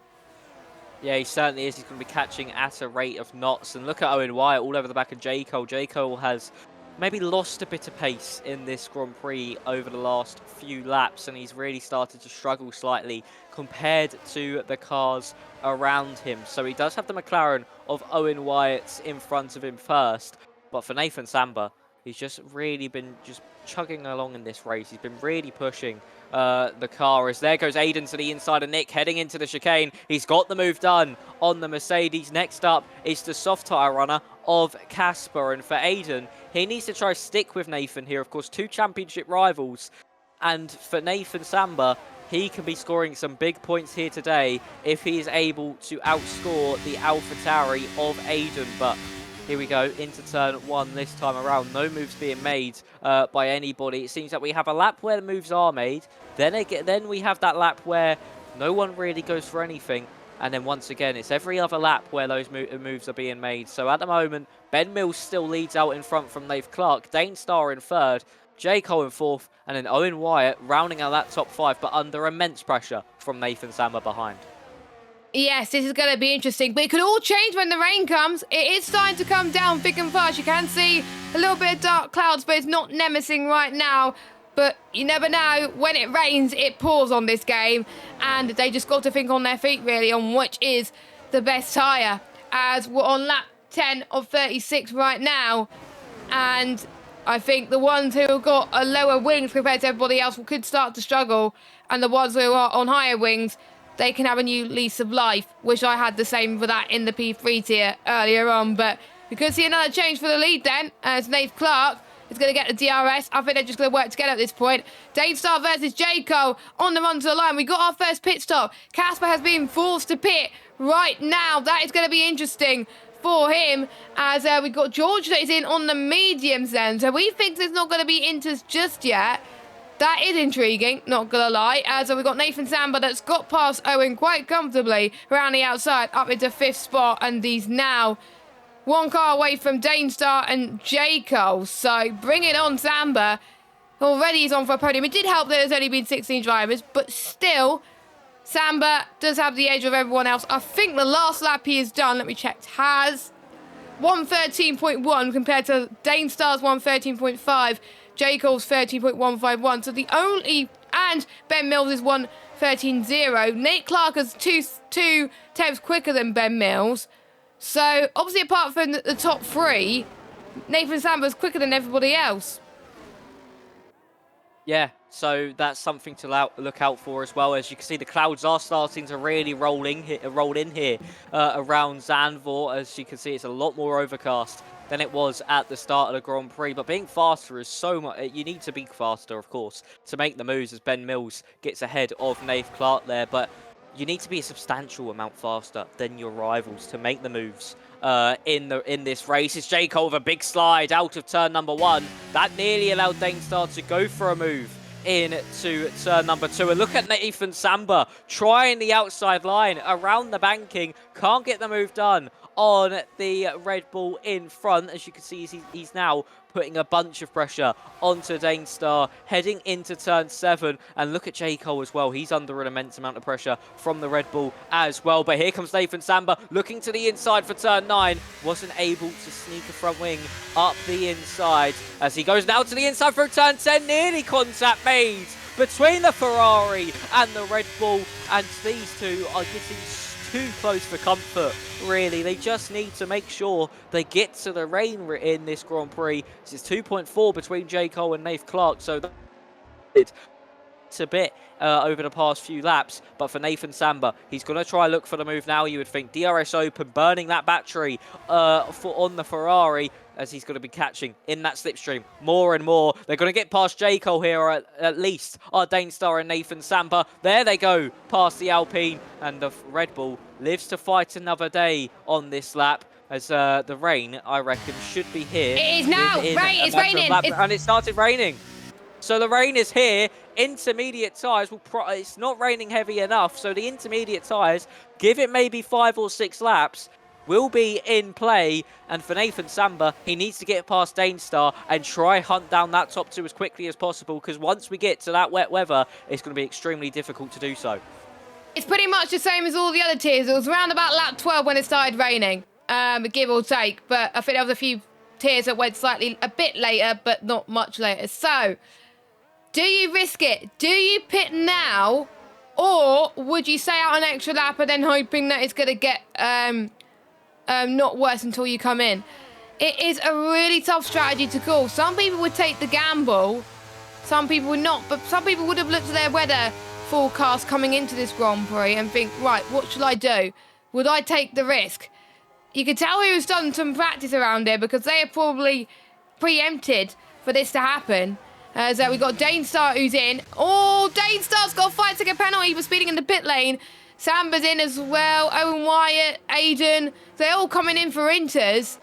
Yeah, he certainly is. He's going to be catching at a rate of knots. And look at Owen Wyatt all over the back of J. Cole. J. Cole has maybe lost a bit of pace in this Grand Prix over the last few laps, and he's really started to struggle slightly compared to the cars around him. So he does have the McLaren of Owen Wyatt in front of him first. But for Nathan Samba, he's just really been just chugging along in this race. He's been really pushing the car, as there goes Aiden to the inside of Nick heading into the chicane. He's got the move done on the Mercedes. Next up is the soft tyre runner of Casper, and for Aiden, he needs to try to stick with Nathan here. Of course, 2 championship rivals, and for Nathan Samba, he can be scoring some big points here today if he is able to outscore the AlphaTauri of Aiden. But here we go into turn 1 this time around. No moves being made by anybody. It seems that we have a lap where the moves are made. Then we have that lap where no one really goes for anything. And then once again, it's every other lap where those moves are being made. So at the moment, Ben Mills still leads out in front from Nate Clark. Danestar in 3rd. J. Cole in 4th. And then Owen Wyatt rounding out that top 5, but under immense pressure from Nathan Samba behind. Yes, this is going to be interesting, but it could all change when the rain comes. It is starting to come down thick and fast. You can see a little bit of dark clouds, but it's not nemesing right now. But you never know. When it rains, it pours on this game, and they just got to think on their feet, really, on which is the best tyre. As we're on lap 10 of 36 right now, and I think the ones who have got a lower wings compared to everybody else could start to struggle, and the ones who are on higher wings, they can have a new lease of life. Wish I had the same for that in the P3 tier earlier on. But we could see another change for the lead then, as Nate Clark is going to get the DRS. I think they're just going to work together at this point. Danestar versus Jaco on the run to the line. We got our first pit stop. Casper has been forced to pit right now. That is going to be interesting for him, as we've got George that is in on the mediums then. So we think there's not going to be inters just yet. That is intriguing, not gonna lie. As we've got Nathan Samba that's got past Owen quite comfortably around the outside, up into 5th spot, and he's now 1 car away from Danestar and J. Cole. So bring it on, Samba. Already he's on for a podium. It did help that there's only been 16 drivers, but still, Samba does have the edge of everyone else. I think the last lap he has done, let me check, has 113.1 compared to Danestar's 113.5, J. Cole's 13.151. So the only, and Ben Mills is 113.0. Nate Clark is two tenths quicker than Ben Mills. So obviously, apart from the top 3, Nathan Samba's quicker than everybody else. Yeah, so that's something to look out for as well. As you can see, the clouds are starting to really roll in here around Zandvoort. As you can see, it's a lot more overcast than it was at the start of the Grand Prix. But being faster is so much. You need to be faster, of course, to make the moves, as Ben Mills gets ahead of Nath Clark there. But you need to be a substantial amount faster than your rivals to make the moves in this race. It's J. Cole with a big slide out of turn number 1. That nearly allowed Danestar to go for a move into turn number 2. And look at Nathan Samba trying the outside line around the banking. Can't get the move done on the Red Bull in front. As you can see, he's now putting a bunch of pressure onto Danestar, heading into turn 7. And look at J. Cole as well. He's under an immense amount of pressure from the Red Bull as well. But here comes Nathan Samba looking to the inside for turn 9. Wasn't able to sneak a front wing up the inside. As he goes now to the inside for turn 10. Nearly contact made between the Ferrari and the Red Bull. And these two are getting too close for comfort, really. They just need to make sure they get to the rain in this Grand Prix. This is 2.4 between J. Cole and Nath Clark, so it's a bit over the past few laps. But for Nathan Samba, he's going to try look for the move now. You would think DRS open, burning that battery on the Ferrari, as he's going to be catching in that slipstream more and more. They're going to get past J. Cole here, or at least are Danestar and Nathan Samba. There they go, past the Alpine, and the Red Bull lives to fight another day on this lap, as the rain, I reckon, should be here. It is now. Rain, it's raining. And it started raining. So the rain is here. Intermediate tyres it's not raining heavy enough, so the intermediate tyres, give it maybe 5 or 6 laps, will be in play. And for Nathan Samba, he needs to get past Danestar and try hunt down that top 2 as quickly as possible, because once we get to that wet weather, it's going to be extremely difficult to do so. It's pretty much the same as all the other tiers. It was around about lap 12 when it started raining, give or take. But I think there was a few tiers that went slightly a bit later, but not much later. So, do you risk it? Do you pit now? Or would you stay out an extra lap and then hoping that it's going to get not worse until you come in? It is a really tough strategy to call. Some people would take the gamble. Some people would not. But some people would have looked at their weather forecast coming into this Grand Prix and think, right, what should I do? Would I take the risk? You can tell who's done some practice around here, because they are probably preempted for this to happen. So we've got Danestar who's in. Oh, Danestar's got a 5-second penalty for speeding in the pit lane. Samba's in as well. Owen Wyatt, Aiden. They're all coming in for inters.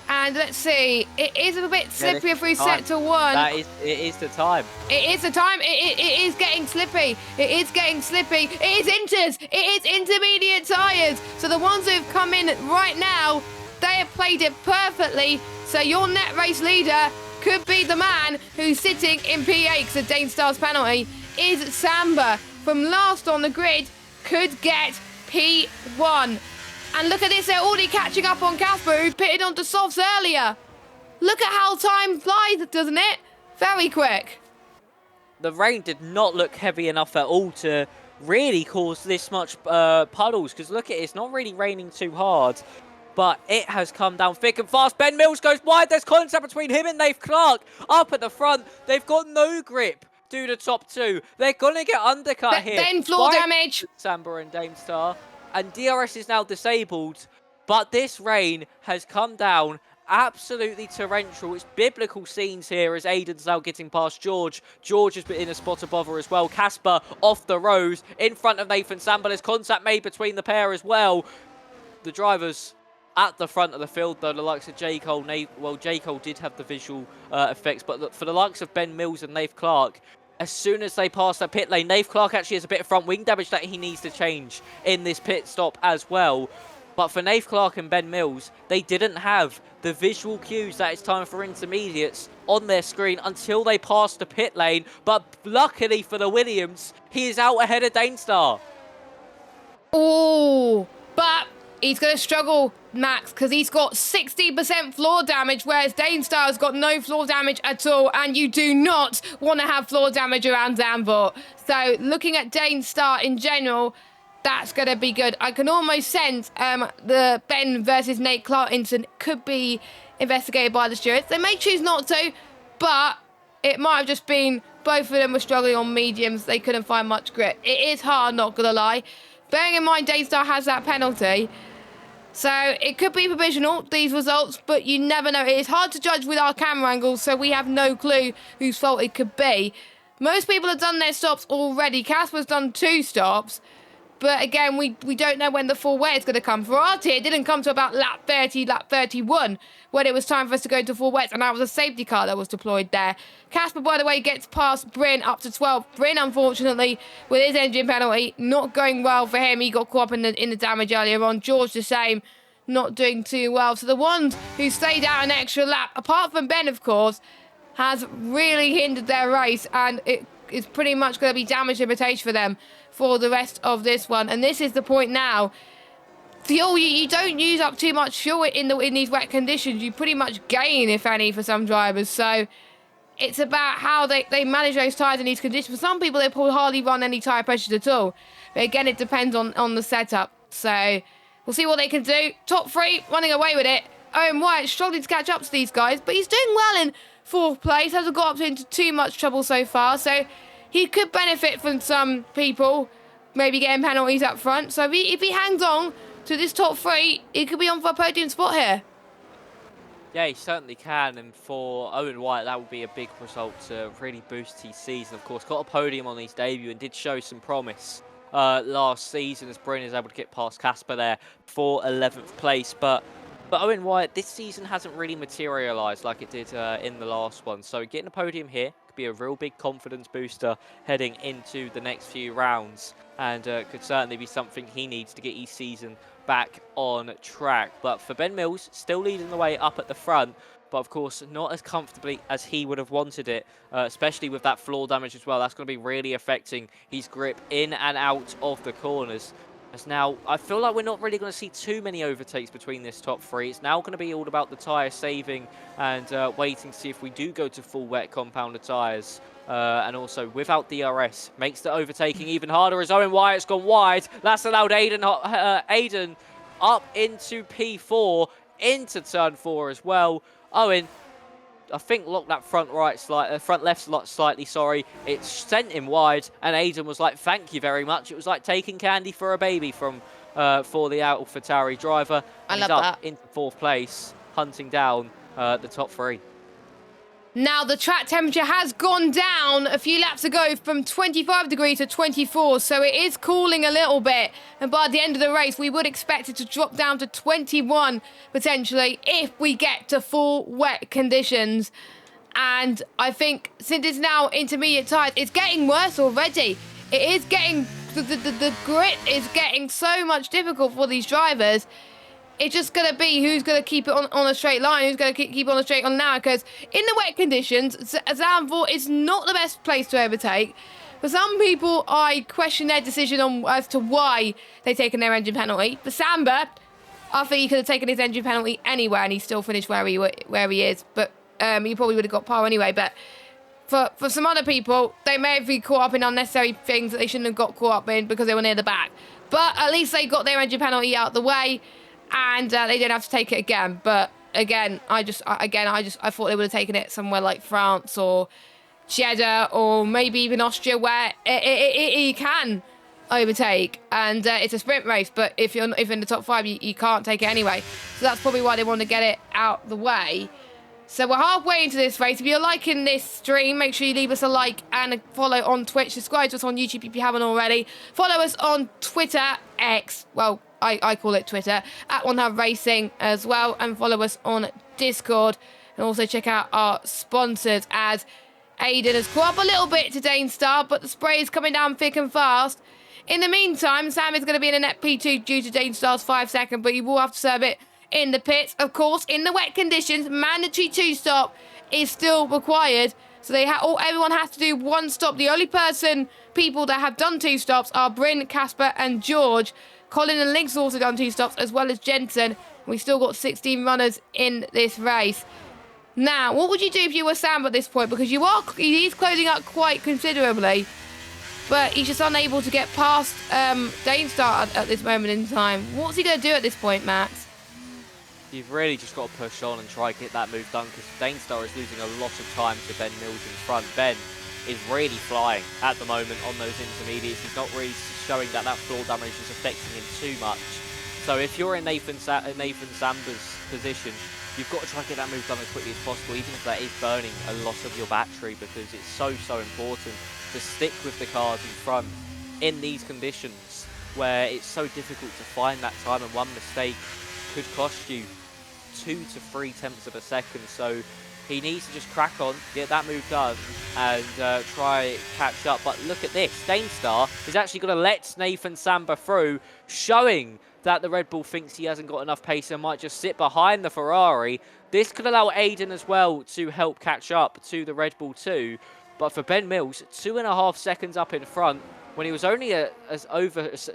And let's see. It is a bit slippery if we set to 1. It is the time. It is the time. It is getting slippy. It is getting slippy. It is inters. It is intermediate tyres. So the ones who've come in right now, they have played it perfectly. So your net race leader could be the man who's sitting in P8, because the Danestar's penalty is Samba. From last on the grid, could get P1. And look at this, they're already catching up on Casper, who pitted onto softs earlier. Look at how time flies, doesn't it? Very quick. The rain did not look heavy enough at all to really cause this much puddles, because look at it, it's not really raining too hard, but it has come down thick and fast. Ben Mills goes wide. There's contact between him and Nath Clark up at the front. They've got no grip due to top 2. They're going to get undercut here. Ben, floor damage. Samba and Danestar. And DRS is now disabled, but this rain has come down absolutely torrential. It's biblical scenes here as Aiden's now getting past George. George has been in a spot of bother as well. Casper off the road in front of Nathan Samba. There's contact made between the pair as well. The drivers at the front of the field, though, the likes of J. Cole, J. Cole did have the visual effects, but for the likes of Ben Mills and Nath Clark, as soon as they pass that pit lane, Nath Clark actually has a bit of front wing damage that he needs to change in this pit stop as well. But for Nath Clark and Ben Mills, they didn't have the visual cues that it's time for intermediates on their screen until they passed the pit lane. But luckily for the Williams, he is out ahead of Dainstar. Oh, but he's going to struggle, Max, because he's got 60% floor damage, whereas Dainstar's got no floor damage at all, and you do not want to have floor damage around Zandvoort. So looking at Dainstar in general, that's going to be good. I can almost sense the Ben versus Nate Clark incident could be investigated by the stewards. They may choose not to, but it might have just been both of them were struggling on mediums. They couldn't find much grip. It is hard, not going to lie. Bearing in mind Dainstar has that penalty, so it could be provisional, these results, but you never know. It is hard to judge with our camera angles, so we have no clue whose fault it could be. Most people have done their stops already. Casper's done 2 stops, but again, we don't know when the full wet is going to come. For our tier, it didn't come to about lap 30, lap 31, when it was time for us to go to full wets, and that was a safety car that was deployed there. Casper, by the way, gets past Bryn up to 12. Bryn, unfortunately, with his engine penalty, not going well for him. He got caught up in the damage earlier on. George, the same, not doing too well. So the ones who stayed out an extra lap, apart from Ben, of course, has really hindered their race, and it is pretty much going to be damage limitation for them for the rest of this one. And this is the point now. Fuel, you don't use up too much fuel in these wet conditions. You pretty much gain, if any, for some drivers. So it's about how they manage those tyres in these conditions. For some people, they will hardly run any tyre pressures at all. But again, it depends on the setup. So we'll see what they can do. Top 3, running away with it. Owen White struggling to catch up to these guys, but he's doing well in 4th place. Hasn't got up into too much trouble so far. So he could benefit from some people maybe getting penalties up front. So if he hangs on to this top 3, he could be on for a podium spot here. Yeah, he certainly can, and for Owen White, that would be a big result to really boost his season. Of course, got a podium on his debut and did show some promise last season as Bryn is able to get past Casper there for 11th place. But Owen White, this season hasn't really materialised like it did in the last one. So getting a podium here could be a real big confidence booster heading into the next few rounds, and could certainly be something he needs to get his season back on track. But for Ben Mills, still leading the way up at the front, but of course not as comfortably as he would have wanted it, especially with that floor damage as well. That's going to be really affecting his grip in and out of the corners. As now, I feel like we're not really going to see too many overtakes between this top 3. It's now going to be all about the tyre saving and waiting to see if we do go to full wet compounded tyres. And also, without DRS, makes the overtaking even harder as Owen Wyatt's gone wide. That's allowed Aiden up into P4, into turn 4 as well. Owen, I think, locked that front left slot slightly, sorry. It sent him wide, and Aiden was like, thank you very much. It was like taking candy for a baby from for the AlphaTauri driver. I love up that. Into 4th place, hunting down the top 3. Now, the track temperature has gone down a few laps ago from 25 degrees to 24, so it is cooling a little bit. And by the end of the race, we would expect it to drop down to 21, potentially, if we get to full wet conditions. And I think, since it's now intermediate tyres, it's getting worse already. It is getting... The grit is getting so much difficult for these drivers. It's just going to be who's going to keep it on a straight line, who's going to keep on a straight line now, because in the wet conditions, Zandvoort is not the best place to overtake. For some people, I question their decision as to why they've taken their engine penalty. For Samba, I think he could have taken his engine penalty anywhere and he still finished where he is. But he probably would have got pole anyway. But for some other people, they may have been caught up in unnecessary things that they shouldn't have got caught up in because they were near the back. But at least they got their engine penalty out the way. And they didn't have to take it again. But again, I thought they would have taken it somewhere like France or Jeddah or maybe even Austria, where it can overtake. And it's a sprint race. But if you're in the top 5, you can't take it anyway. So that's probably why they want to get it out the way. So we're halfway into this race. If you're liking this stream, make sure you leave us a like and a follow on Twitch. Subscribe to us on YouTube if you haven't already. Follow us on Twitter, X. Well, I call it Twitter, at One Hub Racing as well. And follow us on Discord. And also check out our sponsors, as Aiden has caught up a little bit to Dainstar, but the spray is coming down thick and fast. In the meantime, Sam is going to be in a net P2 due to Dainstar's 5 second, but he will have to serve it in the pits. Of course, in the wet conditions, mandatory 2-stop is still required. So everyone has to do 1 stop. The only people that have done 2 stops are Bryn, Casper, and George. Colin and Link's also done 2 stops, as well as Jensen. We still got 16 runners in this race. Now, what would you do if you were Sam at this point? Because he's closing up quite considerably, but he's just unable to get past Dainstar at this moment in time. What's he going to do at this point, Max? You've really just got to push on and try to get that move done, because Dainstar is losing a lot of time to Ben Mills in front. Ben is really flying at the moment on those intermediates. He's not really showing that floor damage is affecting him too much. So if you're in Nathan Samber's position, you've got to try and get that move done as quickly as possible, even if that is burning a lot of your battery, because it's so important to stick with the cars in front in these conditions where it's so difficult to find that time, and one mistake could cost you 2 to 3 tenths of a second. So he needs to just crack on, get that move done, and try catch up. But look at this, Dainstar is actually going to let Nathan Samber through, showing that the Red Bull thinks he hasn't got enough pace and might just sit behind the Ferrari. This could allow Aiden as well to help catch up to the Red Bull 2. But for Ben Mills, 2.5 seconds up in front, when he was only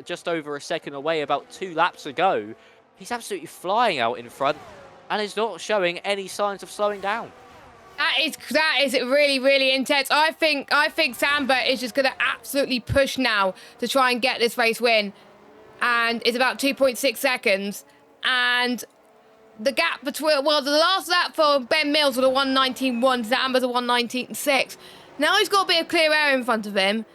just over a second away about 2 laps ago, he's absolutely flying out in front and is not showing any signs of slowing down. That is really, really intense. I think Samber is just going to absolutely push now to try and get this race win. And it's about 2.6 seconds. And the gap between, well, the last lap for Ben Mills was a 1:19.1, Samber's a 1:19.6. Now he's got a bit of clear air in front of him.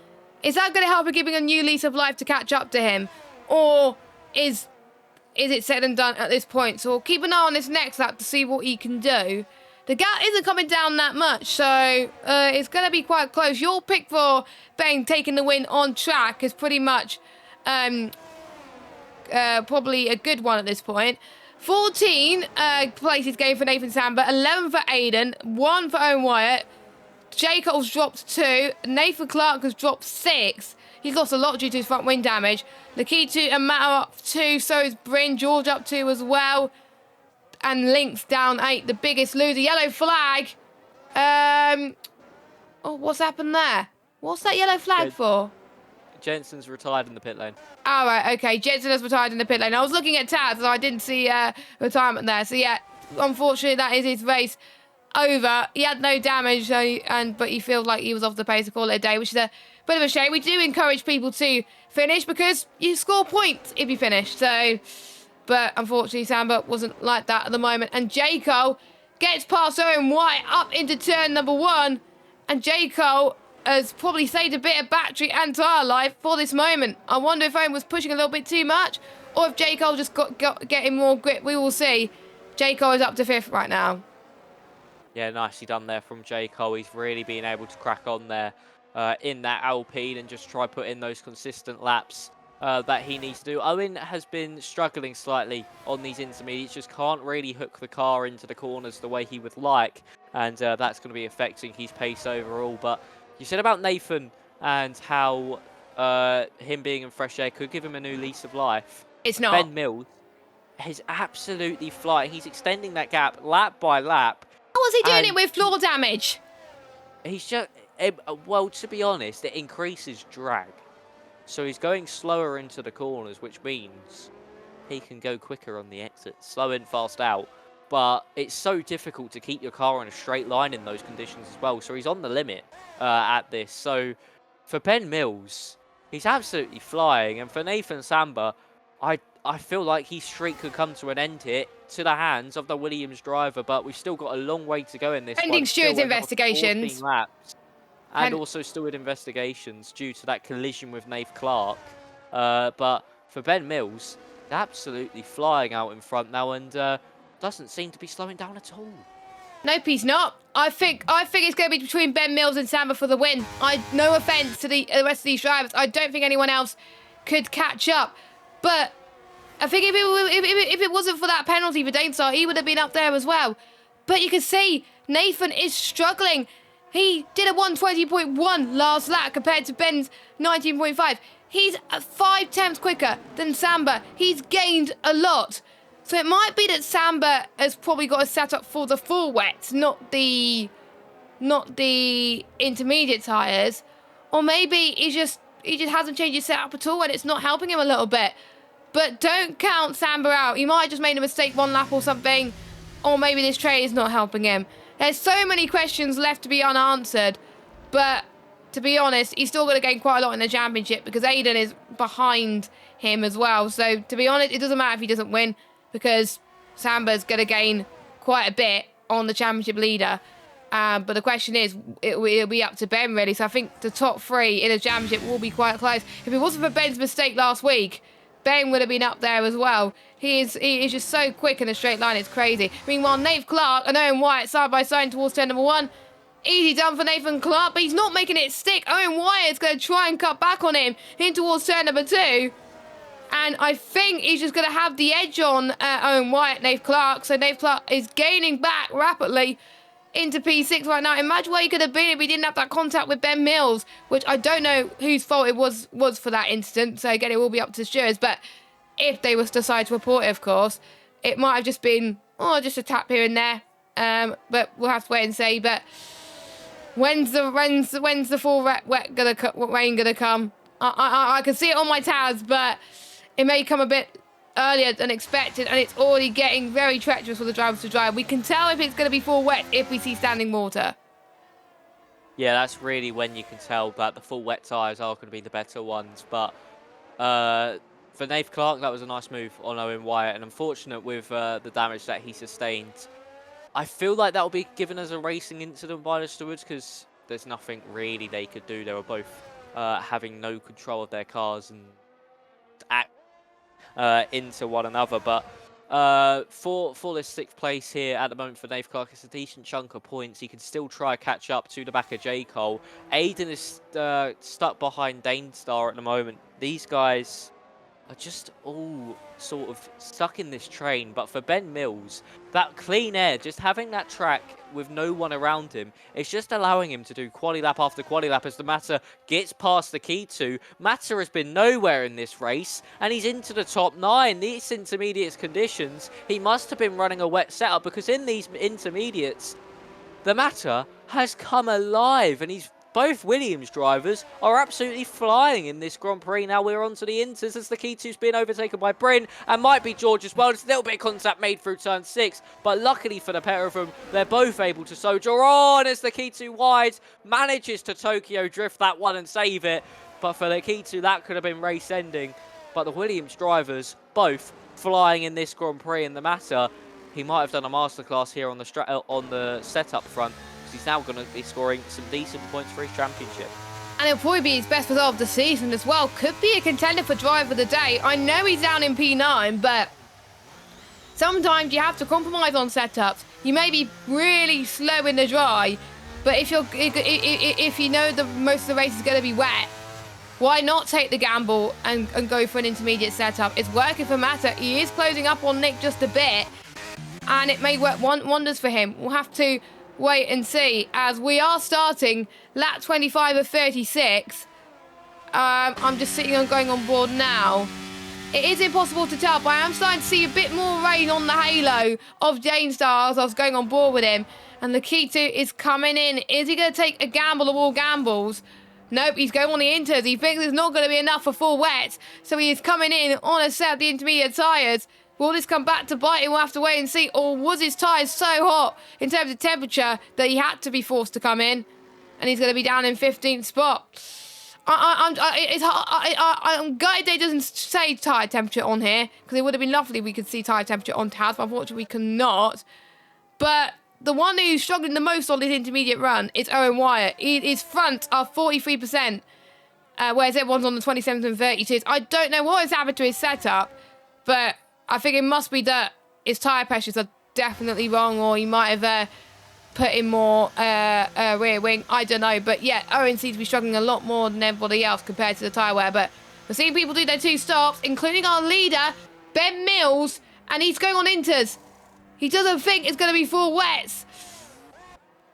Is that going to help him giving a new lease of life to catch up to him? Or is it said and done at this point? So we'll keep an eye on this next lap to see what he can do. The gap isn't coming down that much, so it's going to be quite close. Your pick for Ben taking the win on track is pretty much probably a good one at this point. 14 places gained for Nathan Samber, 11 for Aiden, 1 for Owen Wyatt. Jacob's dropped 2. Nathan Clark has dropped 6. He's lost a lot due to his front wing damage. Lakitu and Matt are up 2, so is Bryn. George up 2 as well. And Link's down 8, the biggest loser. Yellow flag. Oh, what's happened there? What's that yellow flag for? Jensen's retired in the pit lane. All right, okay. Jensen has retired in the pit lane. I was looking at Taz, so I didn't see retirement there. So, yeah, unfortunately, that is his race over. He had no damage, but he feels like he was off the pace to call it a day, which is a bit of a shame. We do encourage people to finish because you score points if you finish. So, but unfortunately, Samber wasn't like that at the moment. And Jaco gets past Owen White up into turn number 1. And Jaco has probably saved a bit of battery and tyre life for this moment. I wonder if Owen was pushing a little bit too much or if Jaco just got getting more grip. We will see. Jaco is up to 5th right now. Yeah, nicely done there from Jaco. He's really been able to crack on there in that Alpine and just try put in those consistent laps that he needs to do. Owen has been struggling slightly on these intermediates, just can't really hook the car into the corners the way he would like, and that's going to be affecting his pace overall. But you said about Nathan and how him being in fresh air could give him a new lease of life. It's not. Ben Mills is absolutely flying. He's extending that gap lap by lap. How was he doing it with floor damage? He's just, well, to be honest, it increases drag. So he's going slower into the corners, which means he can go quicker on the exits. Slow in, fast out. But it's so difficult to keep your car on a straight line in those conditions as well. So he's on the limit at this. So for Ben Mills, he's absolutely flying. And for Nathan Samber, I feel like his streak could come to an end here to the hands of the Williams driver. But we've still got a long way to go in this Pending one. stewards investigations. Laps, and also steward investigations due to that collision with Nath Clark. But for Ben Mills, absolutely flying out in front now and doesn't seem to be slowing down at all. Nope, he's not. I think it's going to be between Ben Mills and Samber for the win. No offence to the rest of these drivers. I don't think anyone else could catch up. But I think if it wasn't for that penalty for Dainstar, he would have been up there as well. But you can see Nathan is struggling. He did a 120.1 last lap compared to Ben's 19.5. He's 5/10 quicker than Samba. He's gained a lot. So it might be that Samba has probably got a setup for the full wets, not the intermediate tyres. Or maybe he just hasn't changed his setup at all and it's not helping him a little bit. But don't count Samba out. He might have just made a mistake one lap or something. Or maybe this train is not helping him. There's so many questions left to be unanswered. But to be honest, he's still going to gain quite a lot in the championship because Aiden is behind him as well. So to be honest, it doesn't matter if he doesn't win because Samba's going to gain quite a bit on the championship leader. But the question is, it'll be up to Ben really. So I think the top 3 in the championship will be quite close. If it wasn't for Ben's mistake last week, Ben would have been up there as well. He is just so quick in a straight line, it's crazy. Meanwhile, Nate Clark and Owen Wyatt side by side towards turn number 1. Easy done for Nathan Clark, but he's not making it stick. Owen Wyatt's going to try and cut back on him in towards turn number 2. And I think he's just going to have the edge on Owen Wyatt, Nate Clark. So Nate Clark is gaining back rapidly into P6 right now. Imagine where he could have been if he didn't have that contact with Ben Mills, which I don't know whose fault it was for that incident. So again, it will be up to the stewards. But if they were to decide to report it, of course, it might have just been, just a tap here and there. But we'll have to wait and see. But when's the full rain gonna come? I can see it on my tabs, but it may come a bit earlier than expected, and it's already getting very treacherous for the drivers to drive. We can tell if it's going to be full wet if we see standing water. Yeah, that's really when you can tell, but the full wet tyres are going to be the better ones. But for Nate Clark, that was a nice move on Owen Wyatt, and unfortunate with the damage that he sustained. I feel like that will be given as a racing incident by the stewards because there's nothing really they could do. They were both having no control of their cars and act into one another. But for this 6th place here at the moment for Nate Clark, it's a decent chunk of points. He can still try catch up to the back of J. Cole. Aiden is stuck behind Danestar at the moment. These guys are just all sort of stuck in this train. But for Ben Mills, that clean air, just having that track with no one around him, it's just allowing him to do quali lap after quali lap as the Matter gets past the key 2. Matter has been nowhere in this race, and he's into the top 9. These intermediates conditions, he must have been running a wet setup because in these intermediates, the Matter has come alive, and both Williams drivers are absolutely flying in this Grand Prix. Now we're on to the Inters as the key 2's been overtaken by Bryn and might be George as well. There's a little bit of contact made through turn 6, but luckily for the pair of them, they're both able to soldier on as the key 2 wide manages to Tokyo drift that one and save it. But for the key 2, that could have been race ending. But the Williams drivers both flying in this Grand Prix, and the Matter, he might have done a masterclass here on the setup front. He's now going to be scoring some decent points for his championship. And it'll probably be his best result of the season as well. Could be a contender for driver of the day. I know he's down in P9, but sometimes you have to compromise on setups. You may be really slow in the dry, but if you know most of the race is going to be wet, why not take the gamble and go for an intermediate setup? It's working for Matter. He is closing up on Nick just a bit, and it may work wonders for him. We'll have to wait and see as we are starting lap 25 of 36. I'm just sitting on going on board now. It is impossible to tell, but I am starting to see a bit more rain on the halo of Danestar as I was going on board with him. And the key 2 is coming in. Is he going to take a gamble of all gambles? Nope, he's going on the Inters. He thinks it's not going to be enough for full wet, so he is coming in on a set of the intermediate tyres. Will this come back to bite him? We'll have to wait and see. Or was his tyres so hot in terms of temperature that he had to be forced to come in? And he's going to be down in 15th spot. I'm gutted they doesn't say tyre temperature on here, because it would have been lovely if we could see tyre temperature on tabs, but unfortunately we cannot. But the one who's struggling the most on this intermediate run is Owen Wyatt. His fronts are 43%, whereas everyone's on the 27s and 32s. I don't know what has happened to his setup, but I think it must be that his tyre pressures are definitely wrong, or he might have put in more rear wing. I don't know. But yeah, Owen seems to be struggling a lot more than everybody else compared to the tyre wear. But we're seeing people do their 2 stops, including our leader, Ben Mills, and he's going on Inters. He doesn't think it's going to be full wets.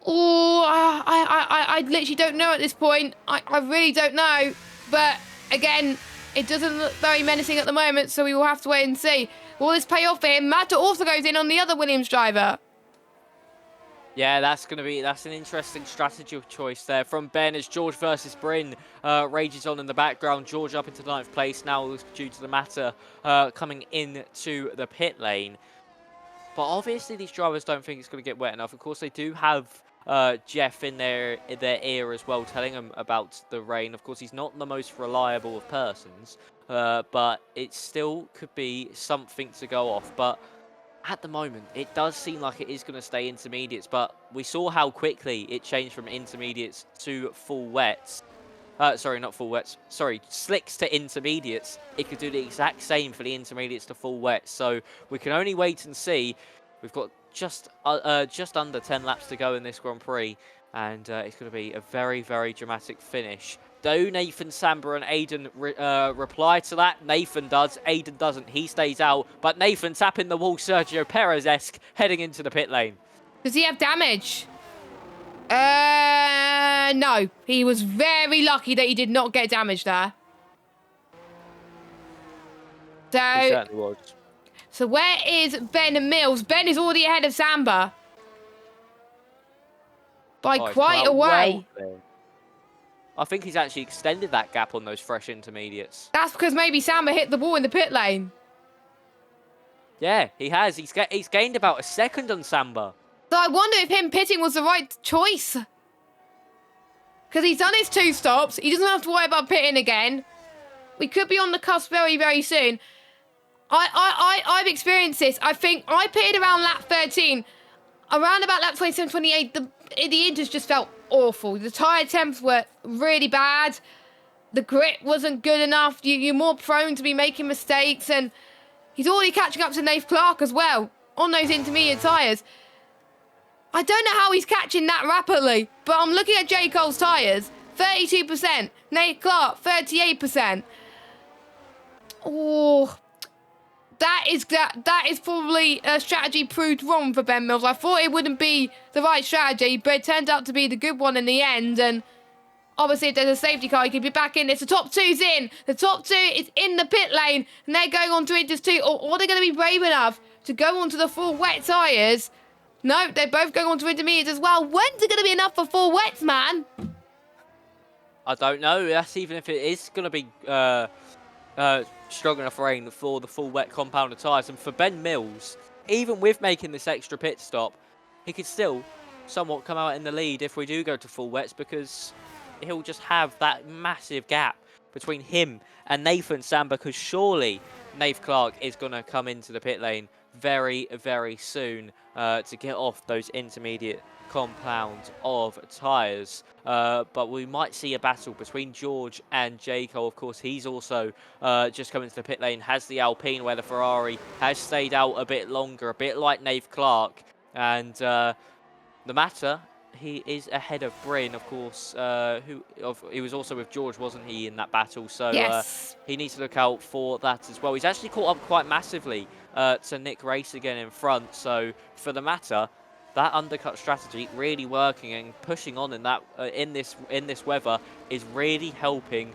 Oh, I literally don't know at this point. I really don't know. But again, it doesn't look very menacing at the moment, so we will have to wait and see. Will this pay off for him? Mata also goes in on the other Williams driver. Yeah, that's an interesting strategy choice there from Ben as George versus Bryn rages on in the background. George up into 9th place now due to the matter coming into the pit lane. But obviously these drivers don't think it's going to get wet enough. Of course, they do have Jeff in their ear as well, telling them about the rain. Of course, he's not the most reliable of persons, but it still could be something to go off. But at the moment, it does seem like it is going to stay intermediates, but we saw how quickly it changed from intermediates to full wets. Sorry, not full wets. Sorry, slicks to intermediates. It could do the exact same for the intermediates to full wets. So we can only wait and see. We've got just under 10 laps to go in this Grand Prix, and it's going to be a very, very dramatic finish. Do Nathan, Samba and Aiden reply to that? Nathan does. Aiden doesn't. He stays out. But Nathan tapping the wall, Sergio Perez-esque, heading into the pit lane. Does he have damage? No. He was very lucky that he did not get damage there. He certainly was. So where is Ben Mills? Ben is already ahead of Samba. By quite a way. Well, I think he's actually extended that gap on those fresh intermediates. That's because maybe Samba hit the ball in the pit lane. Yeah, he has. He's gained about a second on Samba. So I wonder if him pitting was the right choice. Because he's done his 2 stops. He doesn't have to worry about pitting again. We could be on the cusp very, very soon. I've experienced this. I think I pitted around lap 13. Around about lap 27, 28, the inters just felt awful. The tyre temps were really bad. The grip wasn't good enough. You're more prone to be making mistakes. And he's already catching up to Nath Clark as well on those intermediate tyres. I don't know how he's catching that rapidly, but I'm looking at J. Cole's tyres. 32%. Nath Clark, 38%. Oh, that is probably a strategy proved wrong for Ben Mills. I thought it wouldn't be the right strategy, but it turned out to be the good one in the end. And obviously, if there's a safety car, he could be back in this. The top 2's in. The top 2 is in the pit lane, and they're going on to Inters 2. Or are they going to be brave enough to go onto the full wet tyres? No, they're both going on to intermediates as well. When's it going to be enough for full wets, man? I don't know. That's even if it is going to be strong enough rain for the full wet compound of tyres. And for Ben Mills, even with making this extra pit stop, he could still somewhat come out in the lead if we do go to full wets, because he'll just have that massive gap between him and Nathan Samba, because surely Nath Clark is going to come into the pit lane very, very soon to get off those intermediate compound of tyres. But we might see a battle between George and Jaco. Of course, he's also just come into the pit lane, has the Alpine, where the Ferrari has stayed out a bit longer, a bit like Nath Clark. And the matter, he is ahead of Bryn, of course, he was also with George, wasn't he, in that battle? So yes. He needs to look out for that as well. He's actually caught up quite massively to Nick Race again in front. So for the matter, that undercut strategy really working and pushing on in that in this weather is really helping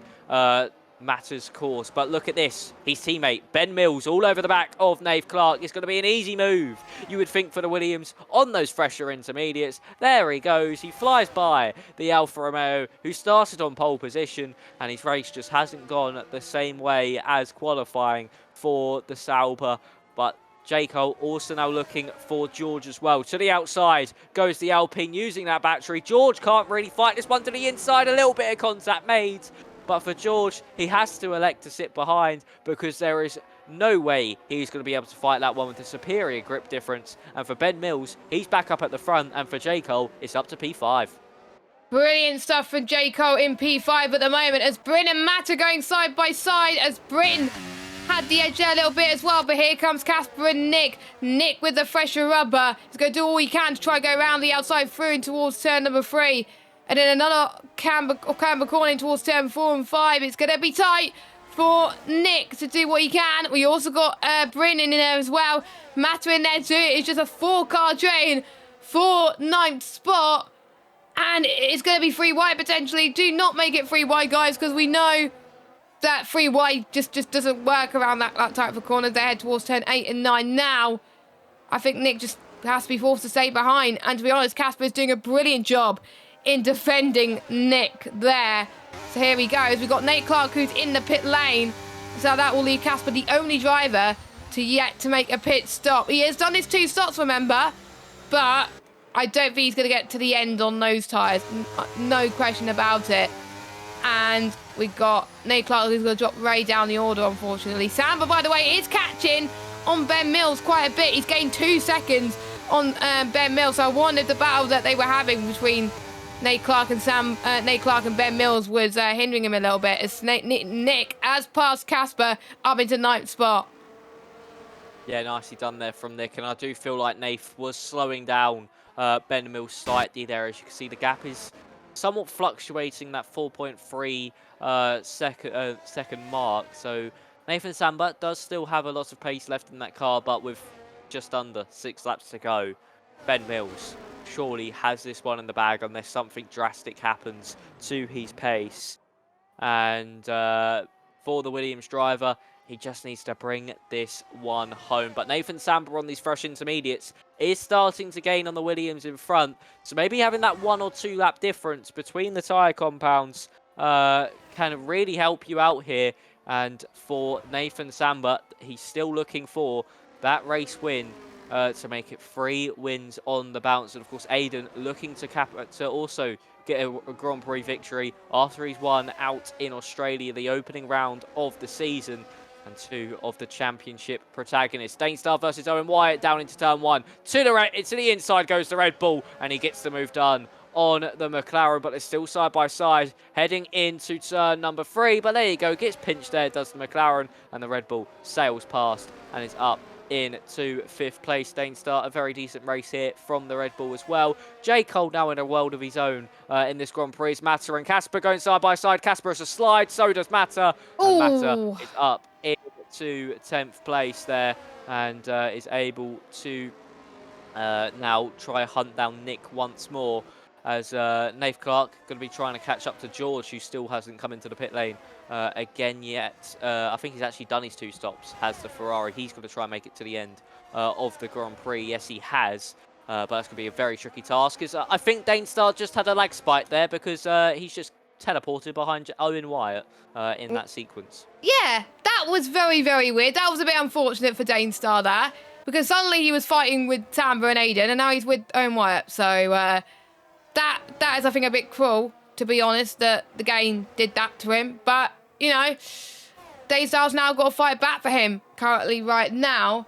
Matter's course. But look at this, his teammate Ben Mills all over the back of Nath Clark. It's going to be an easy move, you would think, for the Williams on those fresher intermediates. There he goes, he flies by the Alfa Romeo, who started on pole position, and his race just hasn't gone the same way as qualifying for the Sauber. But J. Cole also now looking for George as well. To the outside goes the Alpine using that battery. George can't really fight this one to the inside. A little bit of contact made. But for George, he has to elect to sit behind, because there is no way he's going to be able to fight that one with a superior grip difference. And for Ben Mills, he's back up at the front. And for J. Cole, it's up to P5. Brilliant stuff from J. Cole in P5 at the moment, as Bryn and Matt are going side by side, as Bryn had the edge there a little bit as well. But here comes Casper and Nick. Nick with the fresher rubber. He's going to do all he can to try and go around the outside through and towards turn number 3. And then another camber corner in towards turn 4 and 5. It's going to be tight for Nick to do what he can. We also got Bryn in there as well. Matter in there too. It's just a 4-car drain for 9th spot. And it's going to be free wide potentially. Do not make it free wide, guys, because we know that 3 wide just doesn't work around that type of corner. They head towards turn 8 and 9 now. I think Nick just has to be forced to stay behind. And to be honest, Casper is doing a brilliant job in defending Nick there. So here he goes. We've got Nate Clark, who's in the pit lane. So that will leave Casper the only driver to make a pit stop. He has done his 2 stops, remember, but I don't think he's going to get to the end on those tyres. No question about it. And we've got Nate Clark, who's going to drop Ray down the order, unfortunately. Samba, by the way, is catching on Ben Mills quite a bit. He's gained 2 seconds on Ben Mills. So I wondered the battle that they were having between Nate Clark and Ben Mills was hindering him a little bit. As Nick has passed Casper up into 9th spot. Yeah, nicely done there from Nick. And I do feel like Nath was slowing down Ben Mills slightly there. As you can see, the gap is somewhat fluctuating, that 4.3 second mark. So Nathan Samba does still have a lot of pace left in that car, but with just under 6 laps to go, Ben Mills surely has this one in the bag unless something drastic happens to his pace. And for the Williams driver, he just needs to bring this one home. But Nathan Samba on these fresh intermediates is starting to gain on the Williams in front. So maybe having that 1 or 2 lap difference between the tyre compounds can really help you out here. And for Nathan Samba, he's still looking for that race win to make it 3 wins on the bounce. And of course, Aiden looking to also get a Grand Prix victory after he's won out in Australia, the opening round of the season, and 2 of the championship protagonists. Dainstar versus Owen Wyatt down into turn 1. To the inside goes the Red Bull, and he gets the move done on the McLaren, but it's still side by side heading into turn number 3. But there you go, gets pinched there, does the McLaren, and the Red Bull sails past and is up into 5th place. Dainstar, a very decent race here from the Red Bull as well. J. Cole now in a world of his own in this Grand Prix. Matter and Casper going side by side. Casper has a slide, so does Matter. And Matter is up into 10th place there and is able to now try hunt down Nick once more, as Nath Clark going to be trying to catch up to George, who still hasn't come into the pit lane again yet. I think he's actually done his 2 stops, has the Ferrari. He's going to try and make it to the end of the Grand Prix. Yes, he has, but that's going to be a very tricky task, because I think Dainstar just had a lag spike there, because he's just teleported behind Owen Wyatt in that sequence. Yeah, that was very, very weird. That was a bit unfortunate for Dainstar there, because suddenly he was fighting with Samba and Aiden, and now he's with Owen Wyatt. So that is, I think, a bit cruel, to be honest, that the game did that to him. But, you know, Daystar's now got to fight back for him currently right now,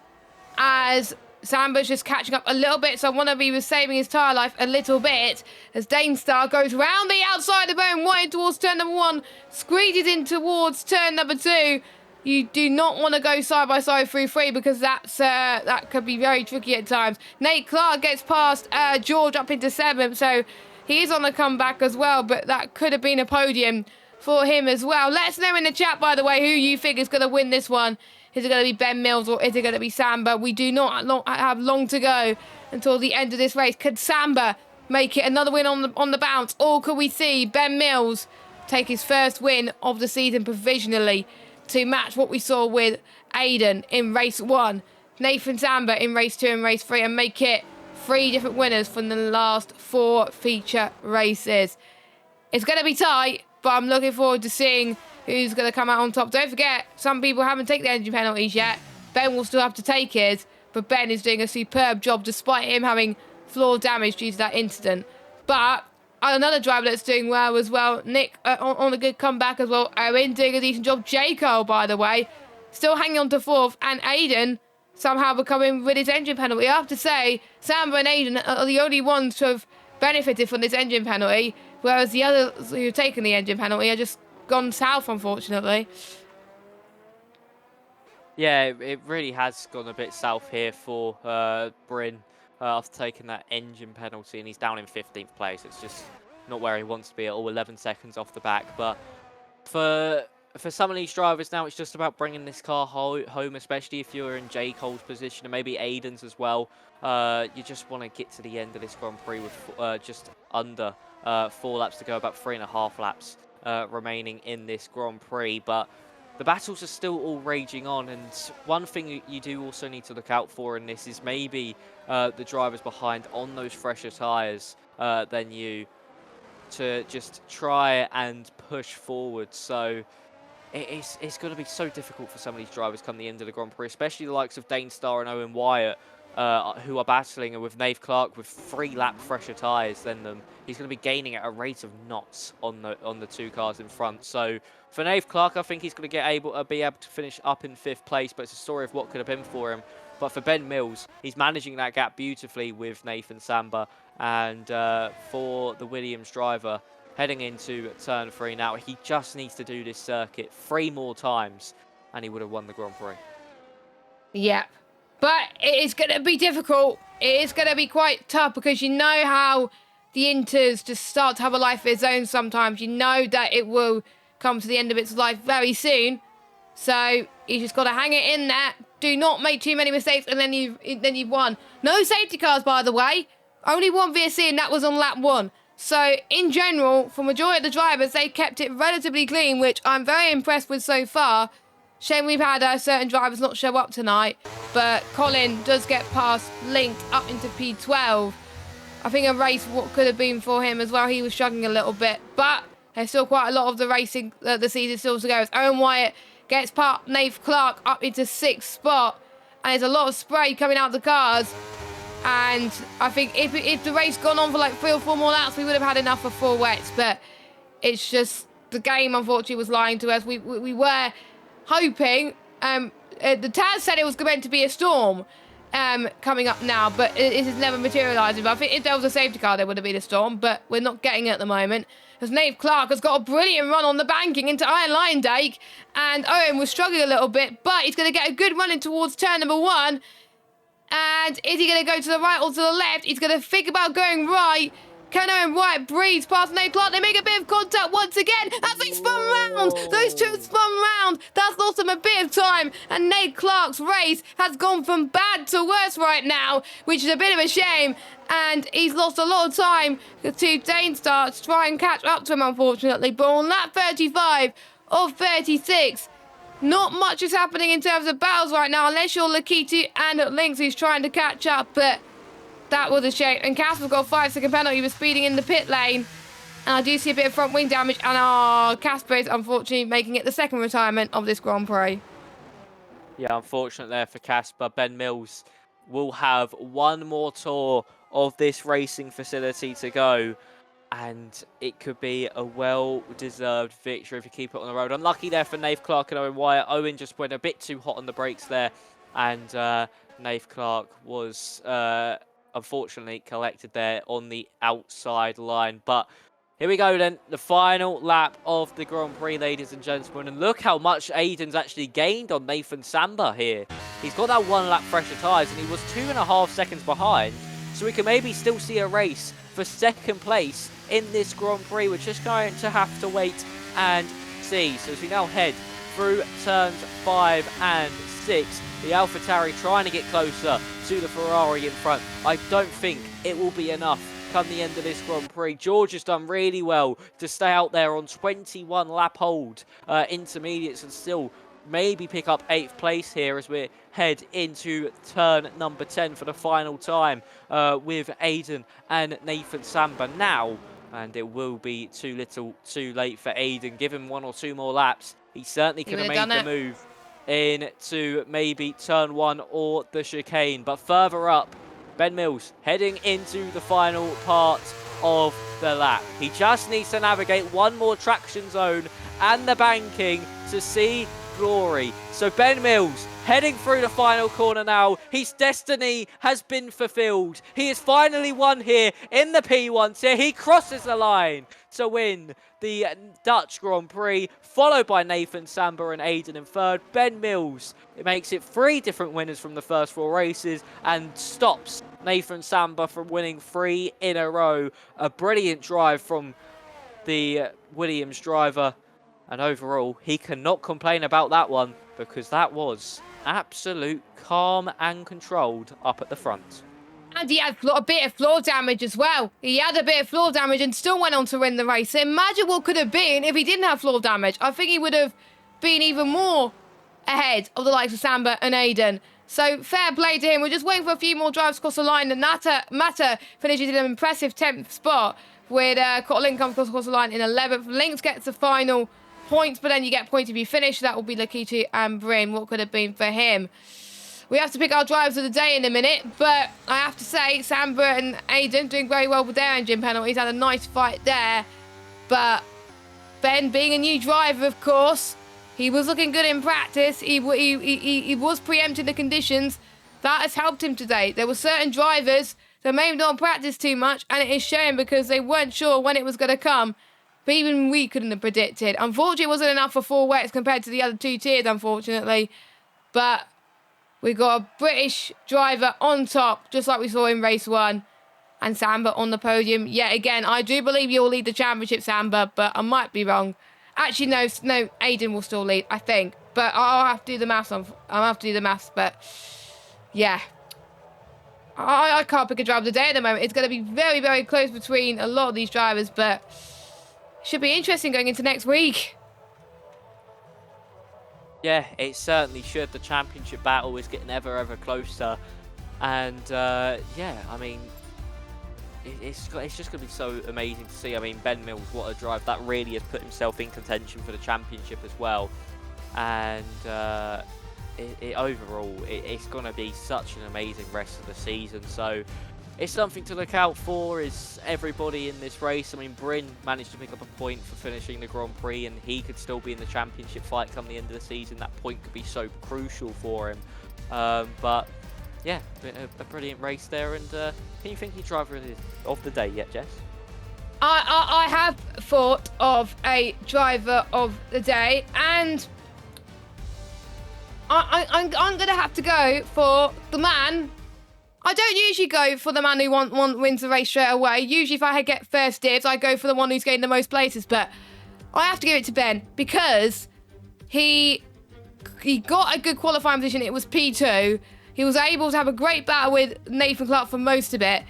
as Samba's just catching up a little bit. So I want to be saving his tyre life a little bit, as Dainstar goes round the outside of Owen Wyatt towards turn number 1, squeezes in towards turn number 2. You do not want to go side by side through 3, because that could be very tricky at times. Nate Clark gets past George up into 7th, so he is on the comeback as well, but that could have been a podium for him as well. Let us know in the chat, by the way, who you think is going to win this one. Is it going to be Ben Mills or is it going to be Samba? We do not have long to go until the end of this race. Could Samba make it another win on the bounce, or could we see Ben Mills take his first win of the season provisionally, to match what we saw with Aiden in race 1, Nathan Samba in race 2 and race 3, and make it 3 different winners from the last 4 feature races. It's going to be tight, but I'm looking forward to seeing who's going to come out on top. Don't forget, some people haven't taken the engine penalties yet. Ben will still have to take his, but Ben is doing a superb job despite him having floor damage due to that incident. But another driver that's doing well as well, Nick on a good comeback as well. Owen doing a decent job. J. Cole, by the way, still hanging on to 4th. And Aiden somehow becoming with his engine penalty. I have to say, Samba and Aiden are the only ones to have benefited from this engine penalty, whereas the others who have taken the engine penalty are just gone south, unfortunately. Yeah, it really has gone a bit south here for Bryn after taking that engine penalty, and he's down in 15th place. It's just not where he wants to be at all, 11 seconds off the back. But for some of these drivers now, it's just about bringing this car home, especially if you're in J. Cole's position and maybe Aiden's as well. You just want to get to the end of this Grand Prix with just under 4 laps to go, about 3.5 laps remaining in this Grand Prix. But the battles are still all raging on, and one thing you do also need to look out for in this is maybe the drivers behind on those fresher tyres than you, to just try and push forward. So it's going to be so difficult for some of these drivers come the end of the Grand Prix, especially the likes of Dane Starr and Owen Wyatt, who are battling, and with Nave Clark with 3 lap fresher tyres than them. He's going to be gaining at a rate of knots on the 2 cars in front. So for Nave Clark, I think he's going to be able to finish up in 5th place, but it's a story of what could have been for him. But for Ben Mills, he's managing that gap beautifully with Nathan Samba, and for the Williams driver, heading into turn 3 now, he just needs to do this circuit 3 more times, and he would have won the Grand Prix. Yep. But it is going to be difficult. It is going to be quite tough, because you know how the Inters just start to have a life of its own sometimes. You know that it will come to the end of its life very soon. So you just got to hang it in there. Do not make too many mistakes, and then you've won. No safety cars, by the way. Only one VSC, and that was on lap 1. So, in general, for majority of the drivers, they kept it relatively clean, which I'm very impressed with so far. Shame we've had certain drivers not show up tonight, but Colin does get past linked up into P12. I think a race what could have been for him as well. He was struggling a little bit, but there's still quite a lot of the racing, the season still to go. As Owen Wyatt gets past Nave Clark up into 6th spot, and there's a lot of spray coming out of the cars. And I think if the race gone on for like 3 or 4 more laps, we would have had enough for 4 wets. But it's just the game, unfortunately, was lying to us. We were hoping. The Taz said it was meant to be a storm coming up now, but it is never materialising. But I think if there was a safety car, there would have been a storm. But we're not getting it at the moment, as Nave Clark has got a brilliant run on the banking into Iron Lion Dake, and Owen was struggling a little bit, but he's going to get a good run in towards turn number 1. And is he going to go to the right or to the left? He's going to think about going right. Can Owen Wyatt breeze past Nate Clark? They make a bit of contact once again. As they spun round. Those two spun round. That's lost them a bit of time. And Nate Clark's race has gone from bad to worse right now, which is a bit of a shame. And he's lost a lot of time to Dane Starr to try and catch up to him, unfortunately. But on lap 35 of 36, not much is happening in terms of battles right now, unless you're Lakitu and Lynx, who's trying to catch up. But that was a shame. And Casper's got a 5-second penalty for speeding in the pit lane. And I do see a bit of front wing damage. And Casper is unfortunately making it the 2nd retirement of this Grand Prix. Yeah, unfortunate there for Casper. Ben Mills will have 1 more tour of this racing facility to go, and it could be a well-deserved victory if you keep it on the road. Unlucky there for Nave Clark and Owen Wyatt. Owen just went a bit too hot on the brakes there, and Nave Clark was unfortunately collected there on the outside line. But here we go then, the final lap of the Grand Prix, ladies and gentlemen. And look how much Aiden's actually gained on Nathan Samba here. He's got that 1 lap fresher tyres, and he was 2.5 seconds behind. So we can maybe still see a race for 2nd place in this Grand Prix. We're just going to have to wait and see. So as we now head through turns 5 and 6, the AlphaTauri trying to get closer to the Ferrari in front. I don't think it will be enough come the end of this Grand Prix. George has done really well to stay out there on 21 lap hold intermediates and still maybe pick up 8th place here as we head into turn number 10 for the final time with Aiden and Nathan Samba now. And it will be too little too late for Aiden. Give him 1 or 2 more laps. He certainly could have made the move into maybe turn 1 or the chicane. But further up, Ben Mills heading into the final part of the lap. He just needs to navigate 1 more traction zone and the banking to see glory. So Ben Mills heading through the final corner now. His destiny has been fulfilled. He has finally won here in the P1 tier. He crosses the line to win the Dutch Grand Prix, followed by Nathan Samba and Aiden in 3rd. Ben Mills, it makes it 3 different winners from the first 4 races and stops Nathan Samba from winning 3 in a row. A brilliant drive from the Williams driver. And overall, he cannot complain about that one, because that was absolute calm and controlled up at the front. And he had a bit of floor damage as well. He had a bit of floor damage and still went on to win the race. So imagine what could have been if he didn't have floor damage. I think he would have been even more ahead of the likes of Samba and Aiden. So fair play to him. We're just waiting for a few more drives across the line. And Mata finishes in an impressive 10th spot with Link comes across the line in 11th. Lynx gets the final points, but then you get point if you finish. That will be Lakitu and Bryn. What could have been for him? We have to pick our drivers of the day in a minute, but I have to say Samba and Aiden doing very well with their engine penalties. Had a nice fight there. But Ben, being a new driver, of course, he was looking good in practice. He was preempting the conditions. That has helped him today. There were certain drivers that maybe don't practice too much, and it is showing because they weren't sure when it was going to come. But even we couldn't have predicted. Unfortunately, it wasn't enough for 4 wets compared to the other 2 tiers, unfortunately. But we got a British driver on top, just like we saw in race 1. And Samba on the podium yet again. I do believe you'll lead the championship, Samba, but I might be wrong. Actually, no, Aiden will still lead, I think. But I'll have to do the maths. But yeah. I can't pick a driver of the day at the moment. It's going to be very, very close between a lot of these drivers, but should be interesting going into next week. Yeah, it certainly should. The championship battle is getting ever closer. And yeah, I mean, it's just going to be so amazing to see. I mean, Ben Mills, what a drive. That really has put himself in contention for the championship as well. And overall, it's going to be such an amazing rest of the season. So it's something to look out for, is everybody in this race. I mean, Bryn managed to pick up a point for finishing the Grand Prix, and he could still be in the championship fight come the end of the season. That point could be so crucial for him. But yeah, a brilliant race there. And can you think of driver of the day yet, Jess? I have thought of a driver of the day, and I'm going to have to go for the man. I don't usually go for the man who wins the race straight away. Usually if I get first dibs, I go for the one who's getting the most places. But I have to give it to Ben because he got a good qualifying position. It was P2. He was able to have a great battle with Nathan Clark for most of it.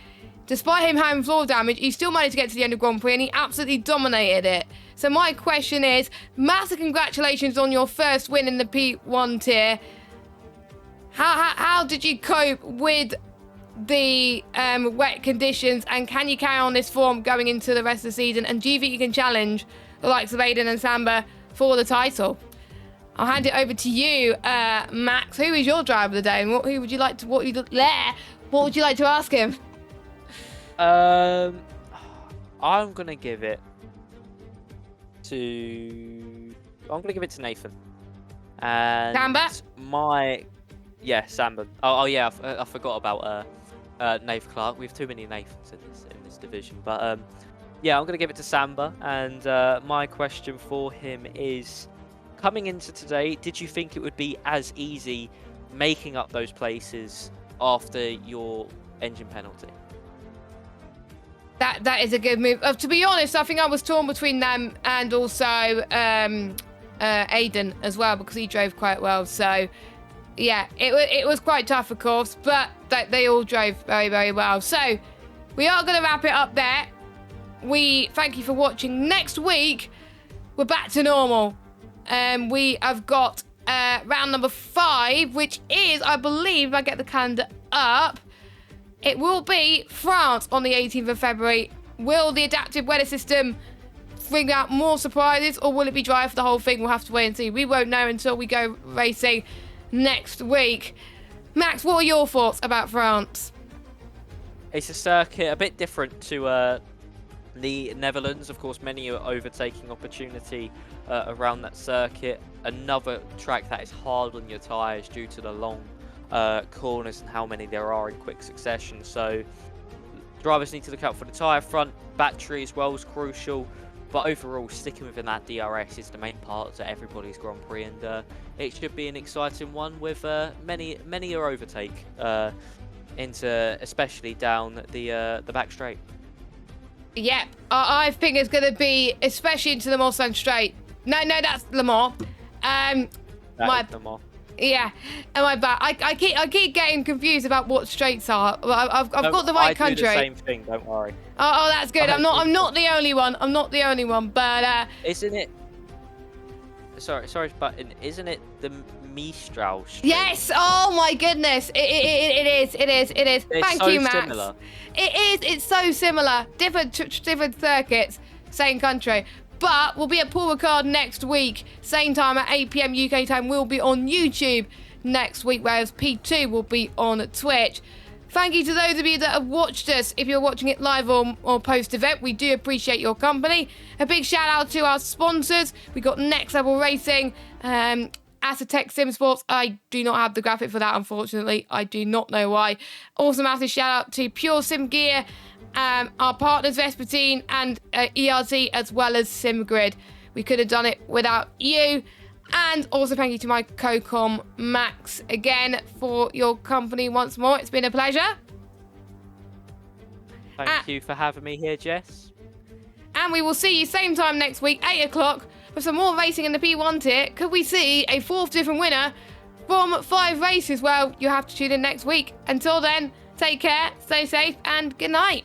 Despite him having floor damage, he still managed to get to the end of Grand Prix and he absolutely dominated it. So my question is, massive congratulations on your first win in the P1 tier. How did you cope with the wet conditions, and can you carry on this form going into the rest of the season? And do you think you can challenge the likes of Aiden and Samba for the title? I'll hand it over to you, Max. Who is your driver of the day, and what would you like to ask him? I'm gonna give it to Nathan. And Samba? Samba. Oh yeah, I forgot about Nathan Clark. We have too many Nathans in this division. But yeah, I'm gonna give it to Samba. And my question for him is, coming into today, did you think it would be as easy making up those places after your engine penalty? That is a good move. To be honest, I think I was torn between them and also Aiden as well, because he drove quite well. So yeah, it was quite tough, of course, but they all drove very, very well. So we are going to wrap it up there. We thank you for watching. Next week, we're back to normal. We have got round number 5, which is, I believe, if I get the calendar up, it will be France on the 18th of February. Will the adaptive weather system bring out more surprises, or will it be dry for the whole thing? We'll have to wait and see. We won't know until we go racing next week. Max, what are your thoughts about France? It's a circuit a bit different to the Netherlands. Of course, many are overtaking opportunity around that circuit. Another track that is hard on your tyres due to the long corners and how many there are in quick succession. So drivers need to look out for the tyre front. Battery as well is crucial. But overall, sticking within that DRS is the main part to everybody's Grand Prix, and it should be an exciting one with many a overtake into, especially down the back straight. Yep, I think it's going to be, especially into the Mulsanne straight. No, that's Le Mans. Le Mans. Yeah, and my bad. I keep getting confused about what straights are. I've got the right country. I do the same thing. Don't worry. Oh, that's good. I'm not the only one. I'm not the only one. But isn't it? sorry, but isn't it the Mistral stream? Yes. Oh my goodness. It is. It's Thank so you, Max. similar. It is. It's so similar. Different circuits, same country. But we'll be at Paul Ricard next week, same time at 8 p.m. UK time. We'll be on YouTube next week, whereas P2 will be on Twitch. Thank you to those of you that have watched us. If you're watching it live or post-event, we do appreciate your company. A big shout out to our sponsors. We got Next Level Racing, Asatech Sim Sports. I do not have the graphic for that, unfortunately. I do not know why. Also, massive shout out to Pure Sim Gear, our partners Vespertine and ERT, as well as SimGrid. We could have done it without you. And also thank you to my co-com Max again for your company once more. It's been a pleasure. Thank you for having me here, Jess. And we will see you same time next week, 8 o'clock, for some more racing in the P1 tier. Could we see a 4th different winner from 5 races? Well, you have to tune in next week. Until then, take care, stay safe, and good night.